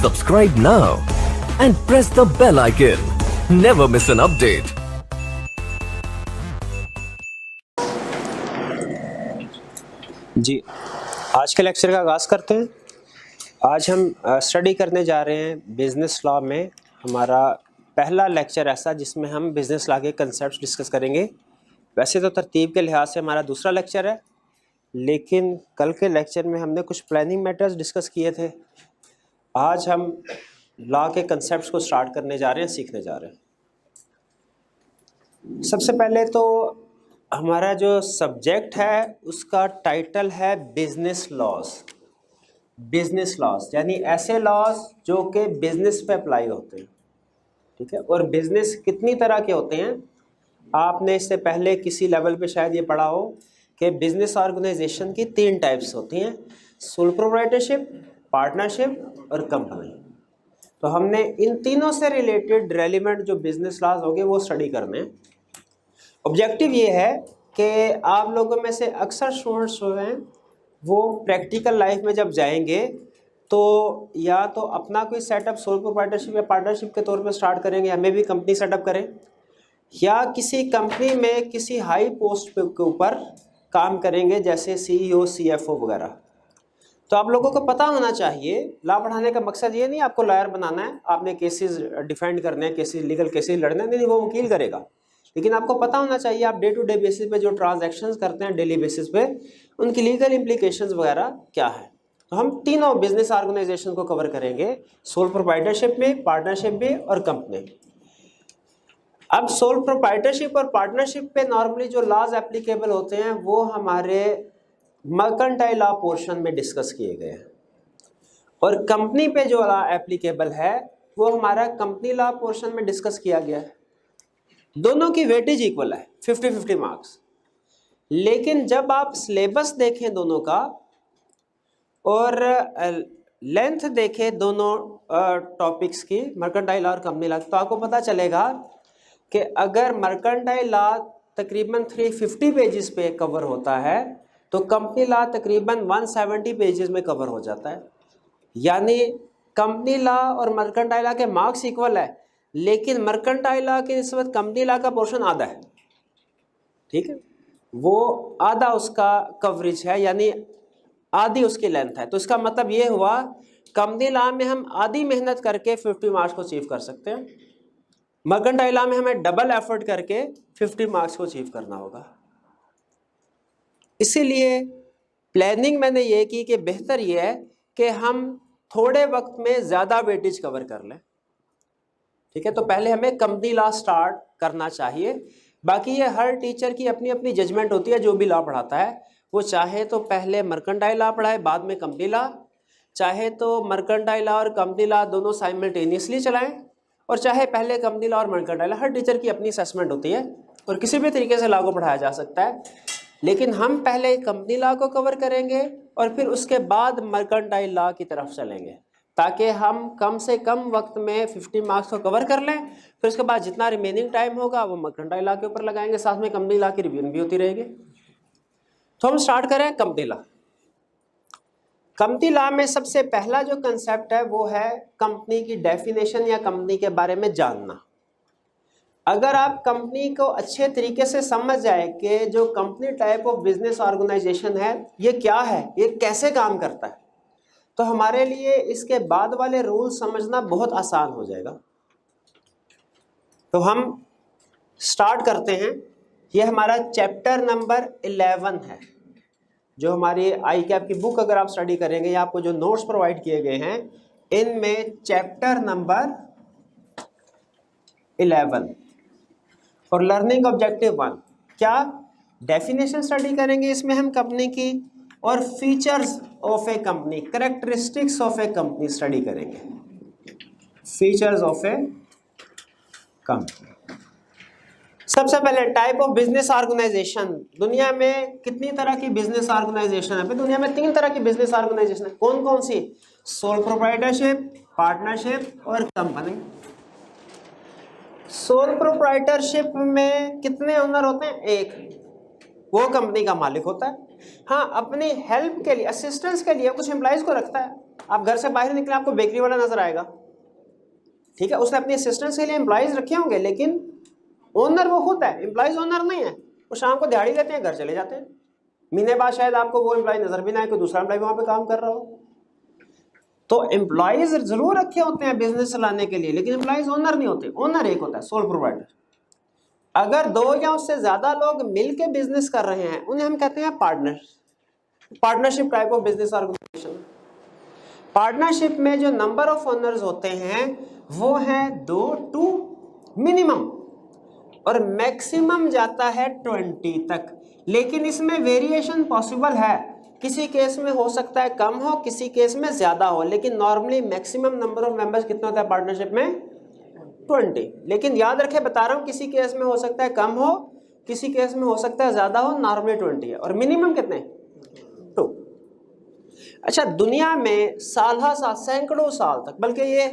Subscribe now and press the bell icon. Never miss an update. जी, आज के lecture का आगाज़ करते हैं। आज हम स्टडी करने जा रहे हैं बिज़नेस लॉ में। हमारा पहला लेक्चर ऐसा जिसमें हम बिज़नेस लॉ के कंसेप्ट डिस्कस करेंगे। वैसे तो तरतीब के लिहाज से हमारा दूसरा लेक्चर है, लेकिन कल के लेक्चर में हमने कुछ प्लानिंग मैटर्स डिस्कस किए थे। आज हम लॉ के कंसेप्ट्स को स्टार्ट करने जा रहे हैं, सीखने जा रहे हैं। सबसे पहले तो हमारा जो सब्जेक्ट है उसका टाइटल है बिजनेस लॉज। बिजनेस लॉज यानी ऐसे लॉज जो कि बिजनेस पे अप्लाई होते हैं, ठीक है। और बिजनेस कितनी तरह के होते हैं, आपने इससे पहले किसी लेवल पे शायद ये पढ़ा हो कि बिजनेस ऑर्गेनाइजेशन की 3 टाइप्स होती हैं: सोल प्रोप्राइटरशिप, पार्टनरशिप और कंपनी। तो हमने इन तीनों से रिलेटेड रेलिवेंट जो बिजनेस लॉज होंगे वो स्टडी करने हैं। ऑब्जेक्टिव ये है कि आप लोगों में से अक्सर स्टूडेंट्स जो हैं वो प्रैक्टिकल लाइफ में जब जाएंगे तो या तो अपना कोई सेटअप सोल प्रोप्राइटरशिप या पार्टनरशिप के तौर पे स्टार्ट करेंगे, या मे भी कंपनी सेटअप करें, या किसी कंपनी में किसी हाई पोस्ट के ऊपर काम करेंगे जैसे CEO, CFO वगैरह। तो आप लोगों को पता होना चाहिए, लॉ पढ़ाने का मकसद ये नहीं आपको लॉयर बनाना है, आपने केसेस डिफेंड करने हैं, केसेस लीगल केसेस लड़ने, नहीं, वो वकील करेगा। लेकिन आपको पता होना चाहिए आप डे टू डे बेसिस पे जो ट्रांजैक्शंस करते हैं डेली बेसिस पे, उनकी लीगल इम्प्लीकेशंस वगैरह क्या है। तो हम तीनों बिजनेस ऑर्गेनाइजेशन को कवर करेंगे, सोल प्रोप्राइटरशिप में, पार्टनरशिप में और कंपनी। अब सोल प्रोप्राइटरशिप और पार्टनरशिप पे नॉर्मली जो लॉज एप्लीकेबल होते हैं वो हमारे मर्केंटाइल लॉ पोर्शन में डिस्कस किए गए हैं, और कंपनी पे जो लॉ एप्लीकेबल है वो हमारा कंपनी लॉ पोर्शन में डिस्कस किया गया है। दोनों की वेटेज इक्वल है, 50-50 मार्क्स। लेकिन जब आप सिलेबस देखें दोनों का और लेंथ देखें दोनों टॉपिक्स की, मर्केंटाइल लॉ और कंपनी लॉ, तो आपको पता चलेगा कि अगर मर्केंटाइल लॉ तकरीबन 350 पेजेस पे कवर होता है तो कंपनी लॉ तकरीबन 170 पेजेस में कवर हो जाता है। यानी कंपनी लॉ और मर्केंटाइल लॉ के मार्क्स इक्वल है, लेकिन मर्केंटाइल लॉ के निस्बत कंपनी लॉ का पोर्शन आधा है, ठीक है। वो आधा उसका कवरेज है, यानी आधी उसकी लेंथ है। तो इसका मतलब ये हुआ कंपनी लॉ में हम आधी मेहनत करके 50 मार्क्स को अचीव कर सकते हैं, मर्केंटाइल लॉ में हमें डबल एफर्ट करके 50 मार्क्स को अचीव करना होगा। इसीलिए प्लानिंग मैंने ये की कि बेहतर ये है कि हम थोड़े वक्त में ज़्यादा वेटेज कवर कर लें, ठीक है। तो पहले हमें कंपनी लॉ स्टार्ट करना चाहिए। बाकी ये हर टीचर की अपनी अपनी जजमेंट होती है, जो भी लॉ पढ़ाता है वो चाहे तो पहले मर्केंटाइल लॉ पढ़ाए बाद में कंपनी लॉ, चाहे तो मर्केंटाइल लॉ और कंपनी लॉ दोनों साइमल्टेनियसली चलाएं, और चाहे पहले कंपनी लॉ और मर्केंटाइल लॉ। हर टीचर की अपनी असेसमेंट होती है और किसी भी तरीके से लॉ को पढ़ाया जा सकता है, लेकिन हम पहले कंपनी लॉ को कवर करेंगे और फिर उसके बाद मर्केंटाइल लॉ की तरफ चलेंगे, ताकि हम कम से कम वक्त में 50 मार्क्स को कवर कर लें। फिर उसके बाद जितना रिमेनिंग टाइम होगा वो मर्केंटाइल लॉ के ऊपर लगाएंगे, साथ में कंपनी लॉ की रिवीजन भी होती रहेगी। तो हम स्टार्ट करें कंपनी लॉ। कंपनी लॉ में सबसे पहला जो कंसेप्ट है वो है कंपनी की डेफिनेशन या कंपनी के बारे में जानना। अगर आप कंपनी को अच्छे तरीके से समझ जाए कि जो company type of business organisation है ये क्या है, ये कैसे काम करता है, तो हमारे लिए इसके बाद वाले रूल समझना बहुत आसान हो जाएगा। तो हम स्टार्ट करते हैं। ये हमारा चैप्टर नंबर 11 है, जो हमारी ICAP की बुक अगर आप स्टडी करेंगे या आपको जो नोट्स प्रोवाइड किए गए हैं इनमें चैप्टर नंबर 11 और लर्निंग ऑब्जेक्टिव 1 क्या डेफिनेशन स्टडी करेंगे इसमें हम कंपनी की, और features of a company, characteristics of a company study करेंगे। Features of a company. सबसे पहले टाइप ऑफ बिजनेस ऑर्गेनाइजेशन। दुनिया में कितनी तरह की बिजनेस ऑर्गेनाइजेशन है? दुनिया में 3 तरह की बिजनेस ऑर्गेनाइजेशन है। कौन कौन सी? सोल प्रोप्राइटरशिप, पार्टनरशिप और कंपनी। सोल प्रोप्राइटरशिप में कितने ओनर होते हैं? 1, वो कंपनी का मालिक होता है। हाँ, अपनी हेल्प के लिए, असिस्टेंस के लिए कुछ एम्प्लॉइज को रखता है, आप घर से बाहर निकले आपको बेकरी वाला नजर आएगा, ठीक है, उसने अपनी असिस्टेंस के लिए एम्प्लॉयज रखे होंगे, लेकिन ओनर वो खुद है, एम्प्लॉयज ओनर नहीं है। वो शाम को दिहाड़ी देते हैं, घर चले जाते हैं, महीने बाद शायद आपको वो एम्प्लॉय नजर भी ना आए, कोई दूसरा एम्प्लॉय वहां पे काम कर रहा हो। तो एम्प्लॉयज जरूर रखे होते हैं बिजनेस चलाने के लिए, लेकिन एम्प्लॉयज ओनर नहीं होते। ओनर एक होता है, सोल प्रोवाइडर। अगर दो या उससे ज्यादा लोग मिलके बिजनेस कर रहे हैं उन्हें हम कहते हैं partner, partnership type of business organisation. Partnership में जो नंबर ऑफ ओनर्स होते हैं वो है 2 टू मिनिमम, और मैक्सिमम जाता है 20 तक। लेकिन इसमें वेरिएशन पॉसिबल है, किसी केस में हो सकता है कम हो, किसी केस में ज्यादा हो, लेकिन normally maximum number of members कितना होता है पार्टनरशिप में? 20। लेकिन याद रखें, बता रहा हूं, किसी केस में हो सकता है कम हो, किसी केस में हो सकता है ज्यादा हो, नॉर्मली 20 है, और मिनिमम कितने? 2। अच्छा, दुनिया में साल सैकड़ों साल तक, बल्कि ये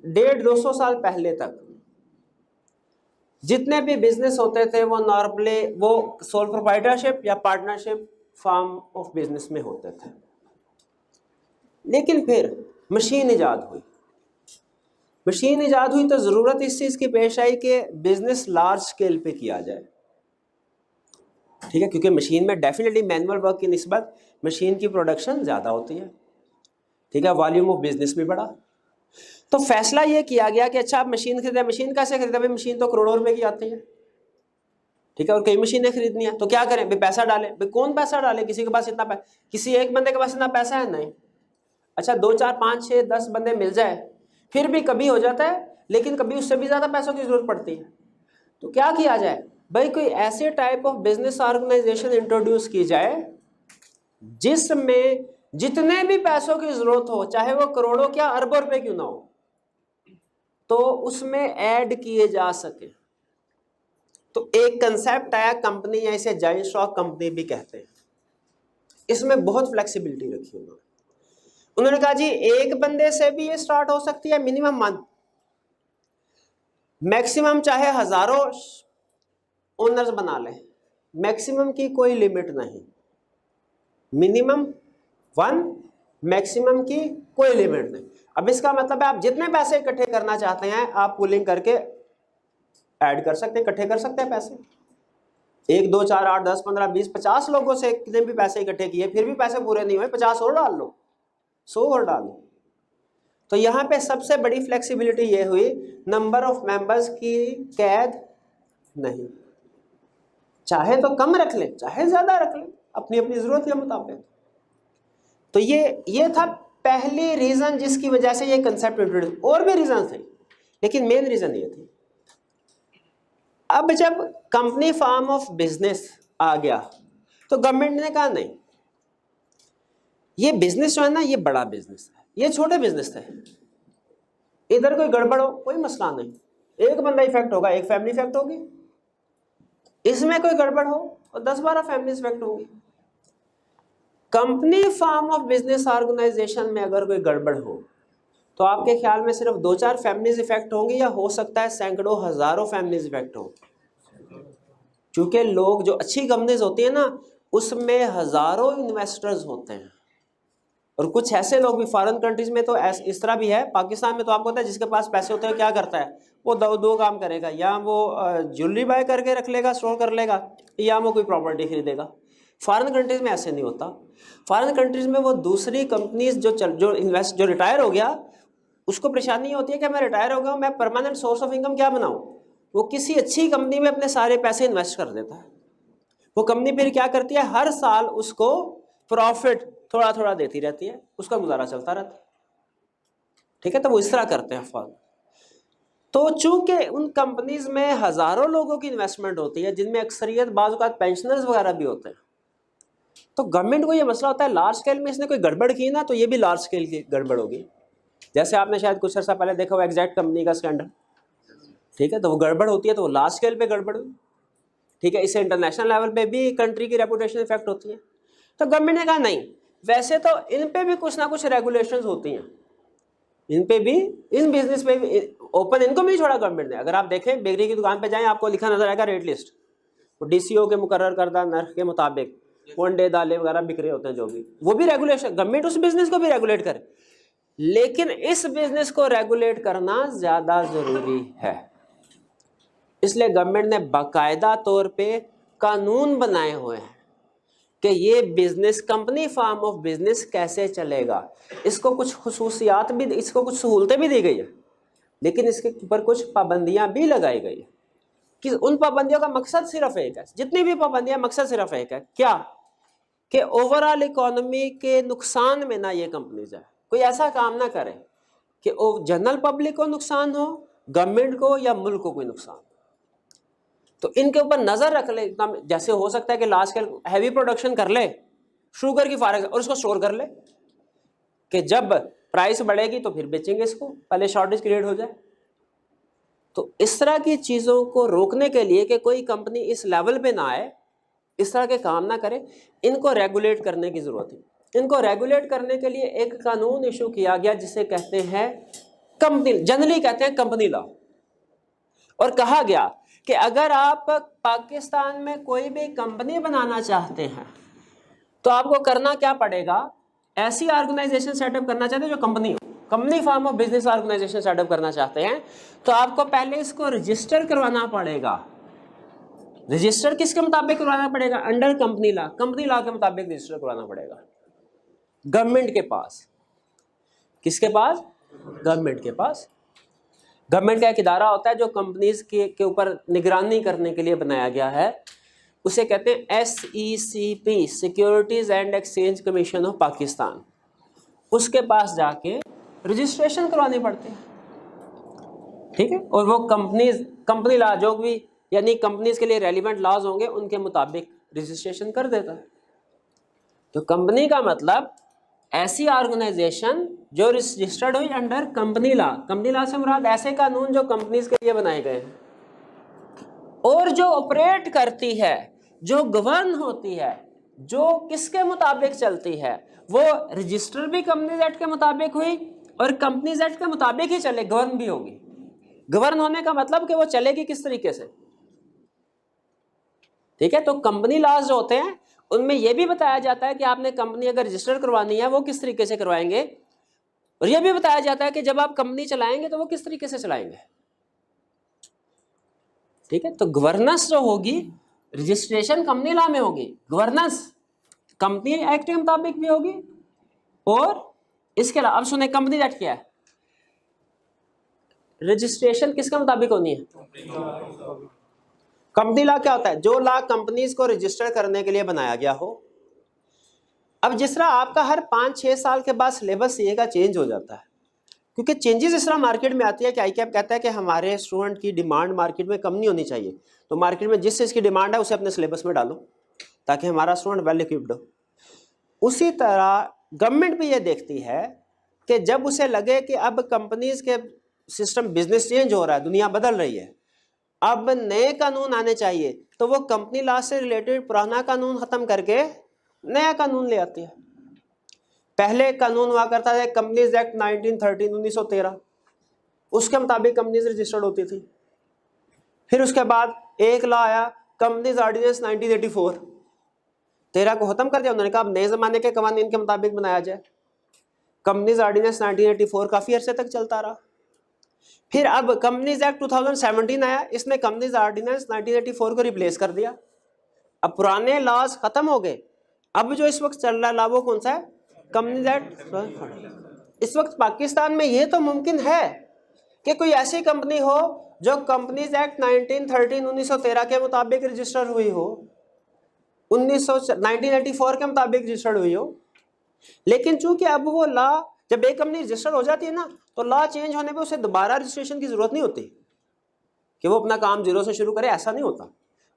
150-200 साल पहले तक जितने भी बिजनेस होते थे वो नॉर्मली वो सोल प्रोप्राइटरशिप या पार्टनरशिप फॉर्म ऑफ बिजनेस में होते थे। लेकिन फिर मशीन इजाद हुई, मशीन इजाद हुई तो ज़रूरत इस चीज़ की पेश आई कि बिजनेस लार्ज स्केल पे किया जाए, ठीक है, क्योंकि मशीन में डेफिनेटली मैनुअल वर्क की निस्बत मशीन की प्रोडक्शन ज़्यादा होती है, ठीक है, वॉल्यूम ऑफ बिजनेस भी बढ़ा। तो फैसला ये किया गया कि अच्छा आप मशीन खरीदें। मशीन कैसे खरीदें भाई? मशीन तो करोड़ों रुपए की आती है, ठीक है, और कई मशीनें खरीदनी है, तो क्या करें भाई? पैसा डालें। भाई कौन पैसा डाले? किसी के पास इतना पैसा, किसी एक बंदे के पास इतना पैसा है नहीं। अच्छा 2, 4, 5, 6, 10 बंदे मिल जाए फिर भी कभी हो जाता है, लेकिन कभी उससे भी ज्यादा पैसों की जरूरत पड़ती है। तो क्या किया जाए भाई? कोई ऐसे type of business organisation introduce की जाए जिसमें जितने भी पैसों की जरूरत हो, चाहे वो करोड़ों क्या अरबों रुपए क्यों ना हो, तो उसमें ऐड किए जा सके। तो एक कंसेप्ट आया कंपनी, या इसे जॉइंट स्टॉक कंपनी भी कहते हैं। इसमें बहुत फ्लेक्सिबिलिटी रखी उन्होंने कहा जी एक बंदे से भी ये स्टार्ट हो सकती है, मिनिमम मंथ, मैक्सिमम चाहे हजारों ओनर्स बना लें, मैक्सिमम की कोई लिमिट नहीं, मिनिमम 1, मैक्सिमम की कोई लिमिट नहीं। अब इसका मतलब है आप जितने पैसे इकट्ठे करना चाहते हैं आप पूलिंग करके ऐड कर सकते हैं, इकट्ठे कर सकते हैं पैसे। 1, 2, 4, 8, 10, 15, 20, 50 लोगों से कितने भी पैसे इकट्ठे किए फिर भी पैसे पूरे नहीं हुए, 50 और डाल लो, 100 और डाल लो। तो यहाँ पे सबसे बड़ी फ्लेक्सिबिलिटी ये हुई, नंबर ऑफ मेंबर्स की कैद नहीं, चाहे तो कम रख ले चाहे ज्यादा रख ले, अपनी अपनी जरूरत के मुताबिक। तो ये था पहली रीजन जिसकी वजह से ये कंसेप्ट इंट्रोड्यूस। और भी रीजन थे लेकिन मेन रीजन ये थी। अब जब कंपनी फॉर्म ऑफ बिजनेस आ गया तो गवर्नमेंट ने कहा नहीं, ये बिजनेस जो है ना ये बड़ा बिजनेस है, ये छोटे बिजनेस थे, इधर कोई गड़बड़ हो कोई मसला नहीं, एक बंदा इफेक्ट होगा, एक फैमिली इफेक्ट होगी, इसमें कोई गड़बड़ हो और 10-12 फैमिली इफेक्ट होगी। Company form of business organisation में अगर कोई गड़बड़ हो तो आपके ख्याल में सिर्फ 2-4 फैमिलीज इफेक्ट होंगी या हो सकता है सैकड़ों हजारों फैमिलीज इफेक्ट हो? क्योंकि लोग जो अच्छी कंपनीज होती है ना उसमें हजारों इन्वेस्टर्स होते हैं, और कुछ ऐसे लोग भी फॉरेन कंट्रीज में तो इस तरह भी है, पाकिस्तान में तो आपको पता है जिसके पास पैसे होते हैं क्या करता है, वो दो काम करेगा, या वो ज्वेलरी बाय करके रख लेगा, स्टोर कर लेगा, या वो कोई प्रॉपर्टी खरीदेगा। फॉरेन कंट्रीज में ऐसे नहीं होता। फॉरेन कंट्रीज में वो दूसरी कंपनीज जो रिटायर हो गया उसको परेशानी होती है कि मैं रिटायर हो गया हूँ, मैं परमानेंट सोर्स ऑफ इनकम क्या बनाऊँ, वो किसी अच्छी कंपनी में अपने सारे पैसे इन्वेस्ट कर देता है। वो कंपनी फिर क्या करती है, हर साल उसको प्रॉफिट थोड़ा थोड़ा देती रहती है, उसका गुजारा चलता रहता है, ठीक है। तो वो इस तरह करते हैं फॉर्म। तो चूंकि उन कंपनीज में हजारों लोगों की इन्वेस्टमेंट होती है जिनमें अक्सरियत बाज़ औक़ात पेंशनर्स वगैरह भी होते हैं, तो गवर्नमेंट को ये मसला होता है लार्ज स्केल में इसने कोई गड़बड़ की ना तो ये भी लार्ज स्केल की गड़बड़ होगी। जैसे आपने शायद कुछ अर्सा पहले देखा वो एग्जैक्ट कंपनी का स्कैंडल, ठीक है, तो वो गड़बड़ होती है तो वो लार्ज स्केल पे गड़बड़ हुई, ठीक है। इससे इंटरनेशनल लेवल पे भी कंट्री की रेपुटेशन इफेक्ट होती है। तो गवर्नमेंट ने कहा नहीं, वैसे तो इन पे भी कुछ ना कुछ रेगुलेशंस होती हैं, इन पे भी, इन बिजनेस पे भी ओपन इनको भी नहीं छोड़ा गवर्नमेंट ने। अगर आप देखें बेकरी की दुकान पे जाएं आपको लिखा नजर आएगा रेट लिस्ट, वो DCO के मुकर्रर करदा नर्ख के मुताबिक अंडे दालें वगैरह बिक रहे होते हैं जो भी, वो भी रेगुलेशन, गवर्नमेंट उस बिजनेस को भी रेगुलेट करे, लेकिन इस बिजनेस को रेगुलेट करना ज्यादा जरूरी है। इसलिए गवर्नमेंट ने बाकायदा तौर पे कानून बनाए हुए हैं कि ये business, company form of business कैसे चलेगा। इसको कुछ खुसूसियात भी, इसको कुछ सहूलतें भी दी गई है, लेकिन इसके ऊपर कुछ पाबंदियां भी लगाई गई है कि उन पाबंदियों का मकसद सिर्फ एक है, जितनी भी पाबंदियां मकसद सिर्फ एक है, क्या कि ओवरऑल इकोनॉमी के नुकसान में ना ये कंपनी जाए, कोई ऐसा काम ना करे कि जनरल पब्लिक को नुकसान हो, गवर्नमेंट को या मुल्क को कोई नुकसान। तो इनके ऊपर नजर रख ले, जैसे हो सकता है कि लार्ज स्केल हैवी प्रोडक्शन कर ले शुगर की फॉर एग्जाम्पल, और उसको स्टोर कर ले कि जब प्राइस बढ़ेगी तो फिर बेचेंगे इसको, पहले शॉर्टेज क्रिएट हो जाए। तो इस तरह की चीजों को रोकने के लिए कि कोई कंपनी इस लेवल पे ना आए, इस तरह के काम ना करे, इनको रेगुलेट करने की जरूरत है। इनको रेगुलेट करने के लिए एक कानून इशू किया गया जिसे कहते हैं कंपनी, जनरली कहते हैं कंपनी लॉ, और कहा गया कि अगर आप पाकिस्तान में कोई भी कंपनी बनाना चाहते हैं तो आपको करना क्या पड़ेगा, ऐसी ऑर्गेनाइजेशन सेटअप करना चाहते हैं जो कंपनी हो, company form of business organisation setup करना चाहते हैं, तो आपको पहले इसको रजिस्टर करवाना पड़ेगा। रजिस्टर किसके मुताबिक करवाना पड़ेगा, under company law, company law के मुताबिक रजिस्टर करवाना पड़ेगा गवर्नमेंट के पास। किसके पास, गवर्नमेंट के पास। गवर्नमेंट का एक इदारा होता है जो कंपनीज के ऊपर निगरानी करने के लिए बनाया गया है, उसे कहते हैं SECP, securities and exchange commission of Pakistan. उसके पास जाके रजिस्ट्रेशन करवानी पड़ती है, ठीक है, और वो कंपनी लॉ जो भी यानी कंपनीज के लिए रेलिवेंट लॉज होंगे उनके मुताबिक रजिस्ट्रेशन कर देता है। तो कंपनी का मतलब ऐसी ऑर्गेनाइजेशन जो रजिस्टर्ड हुई under company law. Company law से मुराद ऐसे कानून जो कंपनीज के लिए बनाए गए हैं, और जो ऑपरेट करती है, जो गवर्न होती है, जो किसके मुताबिक चलती है, वो रजिस्टर भी कंपनीज एक्ट के मुताबिक हुई और कंपनीज एक्ट के मुताबिक ही चले, गवर्न भी होगी। गवर्न होने का मतलब कि वो चलेगी किस तरीके से, ठीक है। तो कंपनी लॉज जो होते हैं उनमें यह भी बताया जाता है कि आपने कंपनी अगर रजिस्टर करवानी है वो किस तरीके से करवाएंगे, और यह भी बताया जाता है कि जब आप कंपनी चलाएंगे तो वो किस तरीके से चलाएंगे, ठीक है। तो गवर्नेंस जो होगी, रजिस्ट्रेशन कंपनी लॉ में होगी, गवर्नेंस कंपनी एक्ट के मुताबिक भी होगी, और इसके अलावा अब सुने कंपनी एक्ट क्या है, रजिस्ट्रेशन किसके मुताबिक होनी है, कंपनी लॉ क्या होता है, जो लॉ कंपनीज को रजिस्टर करने के लिए बनाया गया हो। अब जिस तरह आपका हर 5-6 साल के बाद सिलेबस सीए का चेंज हो जाता है, क्योंकि चेंजेस इस तरह मार्केट में आती है कि आईकैप कहता है कि हमारे स्टूडेंट की डिमांड मार्केट में कम नहीं होनी चाहिए, तो मार्केट में जिस चीज़ की डिमांड है उसे अपने सिलेबस में डालो ताकि हमारा स्टूडेंट वेल इक्विप्ड हो। उसी तरह गवर्नमेंट भी ये देखती है कि जब उसे लगे कि अब कंपनीज के सिस्टम, बिजनेस चेंज हो रहा है, दुनिया बदल रही है, अब नए कानून आने चाहिए, तो वो कंपनी लॉ से रिलेटेड पुराना कानून खत्म करके नया कानून ले आती है। पहले कानून हुआ करता था कंपनीज एक्ट 1913, उसके मुताबिक कंपनीज रजिस्टर्ड होती थी। फिर उसके बाद एक लॉ आया कंपनीज ऑर्डिनेंस 1984, 13 को खत्म कर दिया, उन्होंने कहा अब नए जमाने के कानून के मुताबिक बनाया जाए। कंपनीज ऑर्डिनेंस 1984 काफी अरसे तक चलता रहा। फिर अब कंपनीज एक्ट 2017 आया, इसने कंपनीज ऑर्डिनेंस 1984 को रिप्लेस कर दिया। अब पुराने लॉज खत्म हो गए, अब जो इस वक्त चल रहा है लॉ वो कौन सा है, कंपनीज एक्ट। इस वक्त पाकिस्तान में ये तो मुमकिन है कि कोई ऐसी कंपनी हो जो कंपनीज एक्ट 1913 के मुताबिक रजिस्टर हुई हो, 1984 के मुताबिक रजिस्टर्ड हुई हो, लेकिन चूंकि अब वो लॉ, जब एक कंपनी रजिस्टर्ड हो जाती है ना, तो लॉ चेंज होने पे उसे दोबारा रजिस्ट्रेशन की जरूरत नहीं होती कि वो अपना काम जीरो से शुरू करे, ऐसा नहीं होता।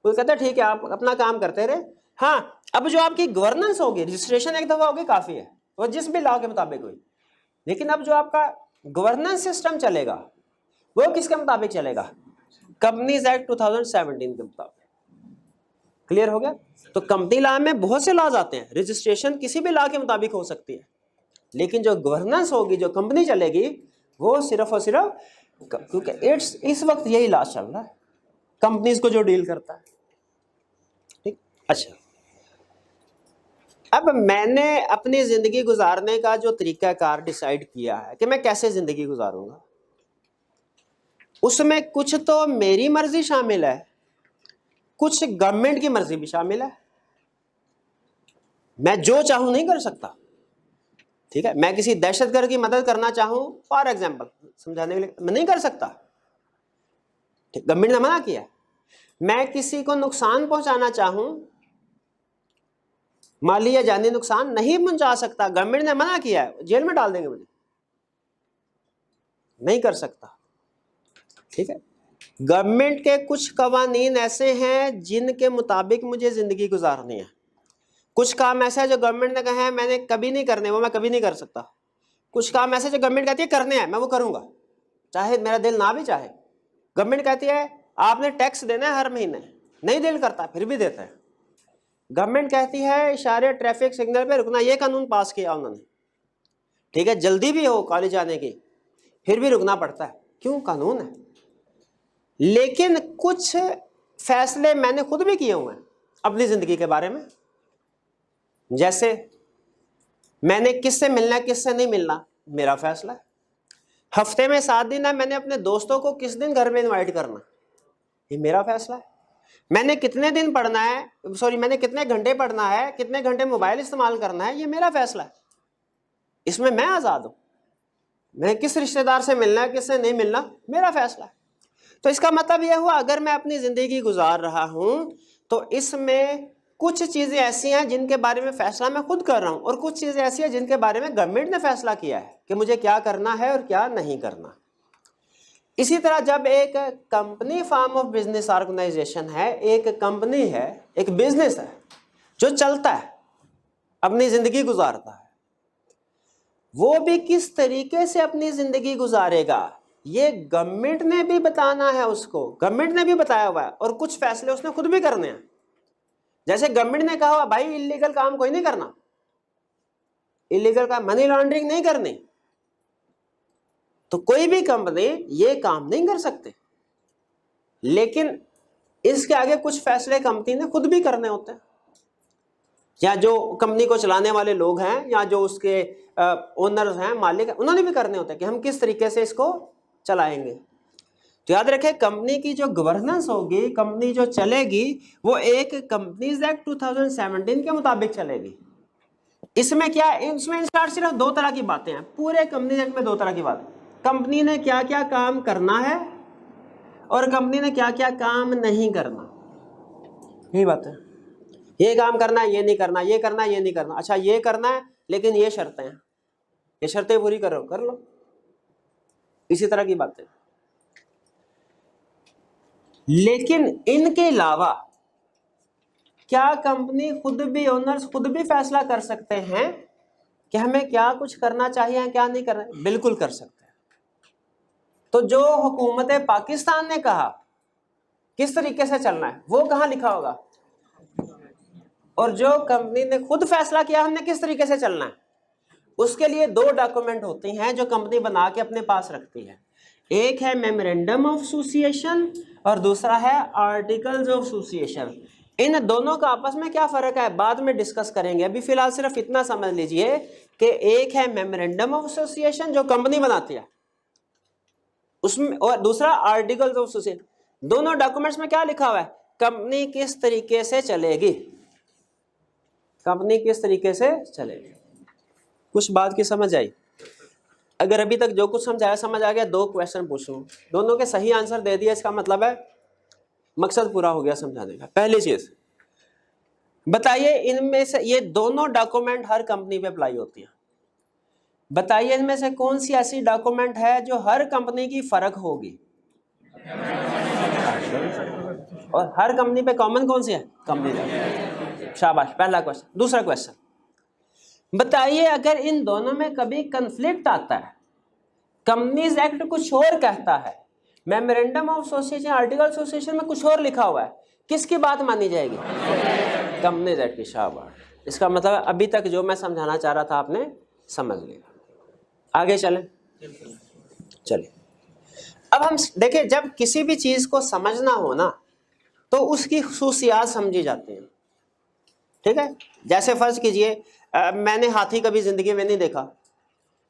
वो कहता है ठीक है आप अपना काम करते रहे। हाँ, अब जो आपकी गवर्नेंस होगी, रजिस्ट्रेशन एक दफा होगी काफी है, वो जिस भी लॉ के मुताबिक हुई, लेकिन अब जो आपका गवर्नेंस सिस्टम चलेगा वो किसके मुताबिक चलेगा, कंपनीज एक्ट 2017 के मुताबिक। क्लियर हो गया। तो कंपनी लॉ में बहुत से लॉज आते हैं, रजिस्ट्रेशन किसी भी लॉ के मुताबिक हो सकती है, लेकिन जो गवर्नेंस होगी, जो कंपनी चलेगी, वो सिर्फ और सिर्फ, क्योंकि इस वक्त यही लॉ चल रहा है कंपनीज को जो डील करता है, ठीक। अच्छा, अब मैंने अपनी जिंदगी गुजारने का जो तरीकाकार डिसाइड किया है कि मैं कैसे जिंदगी गुजारूंगा, उसमें कुछ तो मेरी मर्जी शामिल है, कुछ गवर्नमेंट की मर्जी भी शामिल है। मैं जो चाहूं नहीं कर सकता, ठीक है। मैं किसी दहशतगर्द की मदद करना चाहूं फॉर एग्जाम्पल, समझाने के लिए, मैं नहीं कर सकता, ठीक, गवर्नमेंट ने मना किया। मैं किसी को नुकसान पहुंचाना चाहूं, माली या जानी नुकसान नहीं पहुंचा सकता, गवर्नमेंट ने मना किया है, जेल में डाल देंगे मुझे, नहीं कर सकता, ठीक है। गवर्नमेंट के कुछ कवानीन ऐसे हैं जिनके मुताबिक मुझे जिंदगी गुजारनी है। कुछ काम ऐसा है जो गवर्नमेंट ने कहा है मैंने कभी नहीं करने, वो मैं कभी नहीं कर सकता। कुछ काम ऐसे जो गवर्नमेंट कहती है करने हैं, मैं वो करूंगा चाहे मेरा दिल ना भी चाहे। गवर्नमेंट कहती है आपने टैक्स देना है हर महीने, नहीं दिल करता फिर भी देता है। गवर्नमेंट कहती है इशारे ट्रैफिक सिग्नल पे रुकना, ये कानून पास किया उन्होंने, ठीक है, जल्दी भी हो कॉलेज जाने की फिर भी रुकना पड़ता है, क्यों, कानून है। लेकिन कुछ फैसले मैंने खुद भी किए हुए हैं अपनी जिंदगी के बारे में, जैसे मैंने किससे मिलना है किससे नहीं मिलना मेरा फैसला है। हफ्ते में 7 दिन है, मैंने अपने दोस्तों को किस दिन घर में इनवाइट करना ये मेरा फैसला है। मैंने कितने दिन पढ़ना है, सॉरी मैंने कितने घंटे पढ़ना है, कितने घंटे मोबाइल इस्तेमाल करना है, ये मेरा फैसला है। इसमें मैं आज़ाद हूं। मैं किस रिश्तेदार से मिलना है किससे नहीं मिलना मेरा फैसला है। तो इसका मतलब यह हुआ अगर मैं अपनी जिंदगी गुजार रहा हूं तो इसमें कुछ चीजें ऐसी हैं जिनके बारे में फैसला मैं खुद कर रहा हूं, और कुछ चीजें ऐसी हैं जिनके बारे में गवर्नमेंट ने फैसला किया है कि मुझे क्या करना है और क्या नहीं करना। इसी तरह जब एक company form of business organisation है, एक कंपनी है, एक बिजनेस है जो चलता है, अपनी जिंदगी गुजारता है, वो भी किस तरीके से अपनी जिंदगी गुजारेगा ये गवर्नमेंट ने भी बताना है उसको, गवर्नमेंट ने भी बताया हुआ है, और कुछ फैसले उसने खुद भी करने हैं। जैसे गवर्नमेंट ने कहा हुआ भाई इलीगल काम कोई नहीं करना, इलीगल काम, मनी लॉन्ड्रिंग नहीं करनी, तो कोई भी कंपनी ये काम नहीं कर सकते। लेकिन इसके आगे कुछ फैसले कंपनी ने खुद भी करने होते हैं, या जो कंपनी को चलाने वाले लोग हैं या जो उसके ओनर्स हैं, मालिक हैं, उन्होंने भी करने होते हैं कि हम किस तरीके से इसको चलाएंगे। तो याद रखें कंपनी की जो गवर्नेंस होगी, कंपनी जो चलेगी, वो एक कंपनीज एक्ट 2017 के मुताबिक चलेगी। इसमें क्या, इसमें सिर्फ 2 तरह की बातें हैं पूरे कंपनीज एक्ट में, 2 तरह की बात, कंपनी ने क्या क्या काम करना है और कंपनी ने क्या क्या काम नहीं करना, यही बात है। ये काम करना है, ये नहीं करना, ये करना है, ये नहीं करना, अच्छा ये करना है लेकिन ये शर्तें हैं, ये शर्तें पूरी करो कर लो, इसी तरह की बातें। लेकिन इनके अलावा क्या कंपनी खुद भी, ओनर्स खुद भी फैसला कर सकते हैं कि हमें क्या कुछ करना चाहिए क्या नहीं करना? बिल्कुल कर सकते हैं। तो जो हुकूमत पाकिस्तान ने कहा किस तरीके से चलना है वो कहाँ लिखा होगा, और जो कंपनी ने खुद फैसला किया हमने किस तरीके से चलना है, उसके लिए 2 डॉक्यूमेंट होती हैं जो कंपनी बना के अपने पास रखती है। एक है मेमोरेंडम ऑफ एसोसिएशन और दूसरा है आर्टिकल्स ऑफ एसोसिएशन। इन दोनों का आपस में क्या फर्क है बाद में डिस्कस करेंगे, अभी फिलहाल सिर्फ इतना समझ लीजिए कि एक है मेमोरेंडम ऑफ एसोसिएशन जो कंपनी बनाती है उसमें, और दूसरा आर्टिकल्स ऑफ एसोसिएशन। दोनों डॉक्यूमेंट्स में क्या लिखा हुआ है, कंपनी किस तरीके से चलेगी, कंपनी किस तरीके से चलेगी। कुछ बात की समझ आई? अगर अभी तक जो कुछ समझाया समझ आ गया, 2 क्वेश्चन पूछूं, दोनों के सही आंसर दे दिया, इसका मतलब है मकसद पूरा हो गया समझाने का। पहली चीज बताइए इनमें से, ये दोनों डॉक्यूमेंट हर कंपनी पे अप्लाई होती है, बताइए इनमें से कौन सी ऐसी डॉक्यूमेंट है जो हर कंपनी की फर्क होगी, और हर कंपनी पे कॉमन कौन सी है, कंपनी। शाबाश, पहला क्वेश्चन। दूसरा क्वेश्चन बताइए अगर इन दोनों में कभी कंफ्लिक्ट आता है, कंपनीज एक्ट कुछ और कहता है, memorandum of association article association में कुछ और लिखा हुआ है, किसकी बात मानी जाएगी, कंपनीज एक्ट की। शाबाश, इसका मतलब अभी तक जो मैं समझाना चाह रहा था आपने समझ लिया। आगे चलें, चलिए अब हम देखें, जब किसी भी चीज को समझना हो ना तो उसकी खुसूसियात समझी जाती हैं, ठीक है। जैसे फर्ज कीजिए मैंने हाथी कभी जिंदगी में नहीं देखा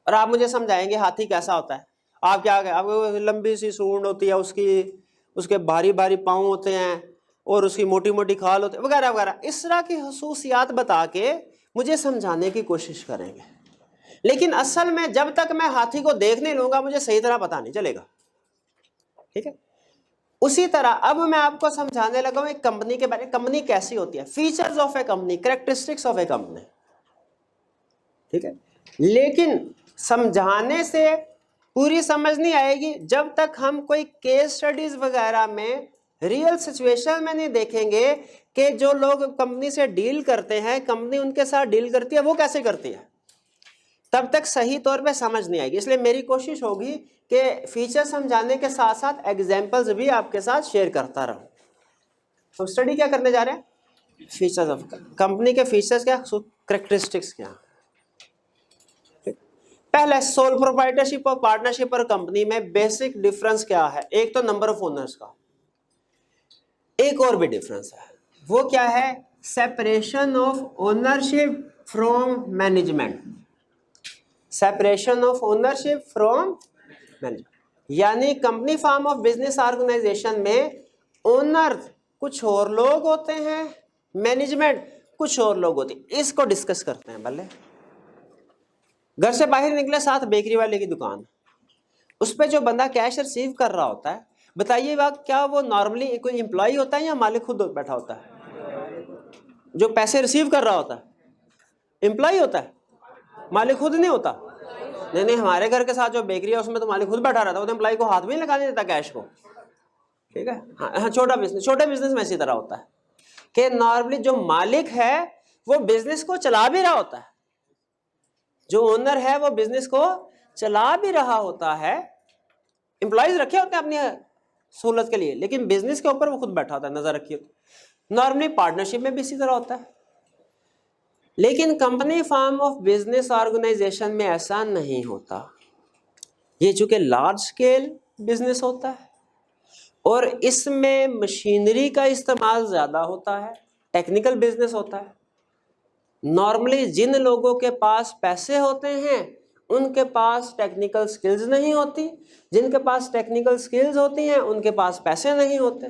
और आप मुझे समझाएंगे हाथी कैसा होता है। आप क्या, आपको लंबी सी सूंड होती है उसकी, उसके भारी भारी पाँव होते हैं और उसकी मोटी मोटी खाल होती है वगैरह वगैरह, इस तरह की खसूसियात बता के मुझे समझाने की कोशिश करेंगे। लेकिन असल में जब तक मैं हाथी को देख नहीं लूंगा मुझे सही तरह पता नहीं चलेगा। ठीक है। उसी तरह अब मैं आपको समझाने लगा हूं एक कंपनी के बारे में, कंपनी कैसी होती है, features of a company, characteristics of a company. ठीक है। लेकिन समझाने से पूरी समझ नहीं आएगी जब तक हम कोई केस स्टडीज वगैरह में, रियल सिचुएशन में नहीं देखेंगे कि जो लोग कंपनी से डील करते हैं, कंपनी उनके साथ डील करती है, वो कैसे करती है, तब तक सही तौर पे समझ नहीं आएगी। इसलिए मेरी कोशिश होगी कि फीचर समझाने के साथ साथ एग्जांपल्स भी आपके साथ शेयर करता रहूं। तो स्टडी क्या करने जा रहे हैं, फीचर्स ऑफ कंपनी के फीचर्स क्या, कैरेक्टरिस्टिक्स क्या। पहले सोल प्रोप्राइटरशिप और पार्टनरशिप और कंपनी में बेसिक डिफरेंस क्या है। एक तो नंबर ऑफ ओनर्स का, एक और भी डिफरेंस है, वो क्या है, separation of ownership from management. Separation of ownership from management, यानी company form of business organisation में ओनर कुछ और लोग होते हैं, मैनेजमेंट कुछ और लोग होते हैं। इसको डिस्कस करते हैं। भले घर से बाहर निकले, साथ बेकरी वाले की दुकान, उस पर जो बंदा कैश रिसीव कर रहा होता है, बताइएगा क्या वो नॉर्मली कोई एम्प्लॉय होता है या मालिक खुद बैठा होता है? जो पैसे रिसीव कर रहा होता है एम्प्लॉय होता है, मालिक खुद नहीं होता। नहीं, हमारे घर के साथ जो बेकरी है उसमें तो मालिक खुद बैठा रहता है, वो तो एम्प्लॉय को हाथ भी नहीं लगाने देता कैश को। ठीक है। हाँ, छोटे बिजनेस में इसी तरह होता है कि नॉर्मली जो मालिक है वो बिजनेस को चला भी रहा होता है, जो ओनर है वो बिजनेस को चला भी रहा होता है, एम्प्लॉयज रखे होते हैं अपनी सहूलत के लिए, लेकिन बिजनेस के ऊपर वो खुद बैठा होता है, नजर रखिए। तो नॉर्मली पार्टनरशिप में भी इसी तरह होता है। लेकिन company form of business organisation में ऐसा नहीं होता। ये चूंकि लार्ज स्केल बिजनेस होता है और इसमें मशीनरी का इस्तेमाल ज्यादा होता है, टेक्निकल बिजनेस होता है। नॉर्मली जिन लोगों के पास पैसे होते हैं उनके पास टेक्निकल स्किल्स नहीं होती, जिनके पास टेक्निकल स्किल्स होती हैं उनके पास पैसे नहीं होते।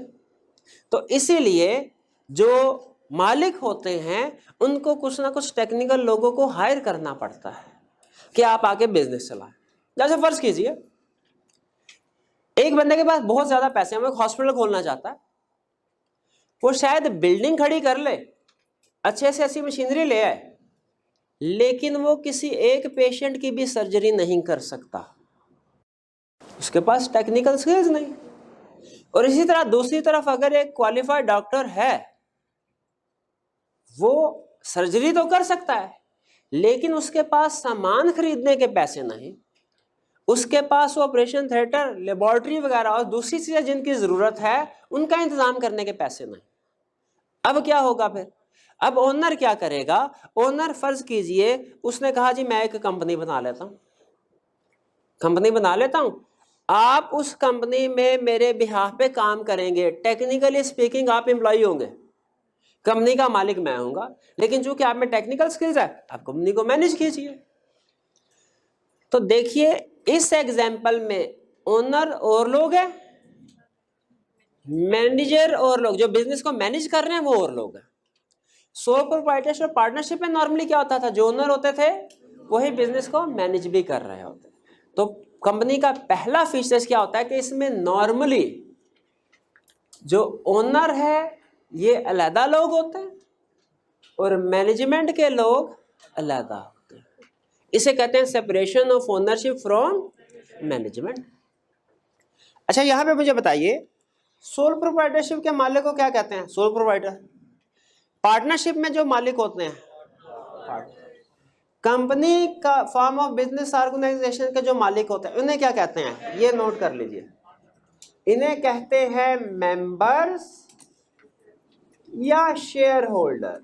तो इसीलिए जो मालिक होते हैं उनको कुछ ना कुछ टेक्निकल लोगों को हायर करना पड़ता है कि आप आके बिजनेस चलाएं। जैसे फर्ज कीजिए एक बंदे के पास बहुत ज्यादा पैसे हैं, वो एक हॉस्पिटल खोलना चाहता है, वो शायद बिल्डिंग खड़ी कर ले, अच्छे से ऐसी मशीनरी ले आए, लेकिन वो किसी एक पेशेंट की भी सर्जरी नहीं कर सकता, उसके पास टेक्निकल स्किल्स नहीं। और इसी तरह दूसरी तरफ अगर एक क्वालिफाइड डॉक्टर है, वो सर्जरी तो कर सकता है लेकिन उसके पास सामान खरीदने के पैसे नहीं, उसके पास ऑपरेशन थिएटर, लेबोरेटरी वगैरह और दूसरी चीजें जिनकी जरूरत है उनका इंतजाम करने के पैसे नहीं। अब क्या होगा फिर? अब ओनर क्या करेगा? ओनर फर्ज कीजिए उसने कहा जी मैं एक कंपनी बना लेता हूं, आप उस कंपनी में मेरे बिहाफ पे काम करेंगे, टेक्निकली स्पीकिंग आप एम्प्लॉय होंगे, कंपनी का मालिक मैं होऊंगा, लेकिन चूंकि आप में टेक्निकल स्किल्स है आप कंपनी को मैनेज कीजिए। तो देखिए इस एग्जाम्पल में ओनर और लोग हैं, मैनेजर और लोग, जो बिजनेस को मैनेज कर रहे हैं वो और लोग हैं। सोल प्रोप्राइटरशिप पार्टनरशिप में नॉर्मली क्या होता था, जो ओनर होते थे वही बिजनेस को मैनेज भी कर रहे होते। तो कंपनी का पहला फीचर्स क्या होता है कि इसमें नॉर्मली जो ओनर है ये अलग लोग होते हैं और मैनेजमेंट के लोग अलग होते हैं। इसे कहते हैं separation of ownership from management. अच्छा यहां पे मुझे बताइए सोल प्रोप्राइटरशिप के मालिक को क्या कहते हैं? Sole proprietor. पार्टनरशिप में जो मालिक होते हैं, कंपनी का फॉर्म ऑफ बिजनेस ऑर्गेनाइजेशन के जो मालिक होते हैं उन्हें क्या कहते हैं? ये नोट कर लीजिए, इन्हें कहते हैं मेंबर्स या शेयर होल्डर।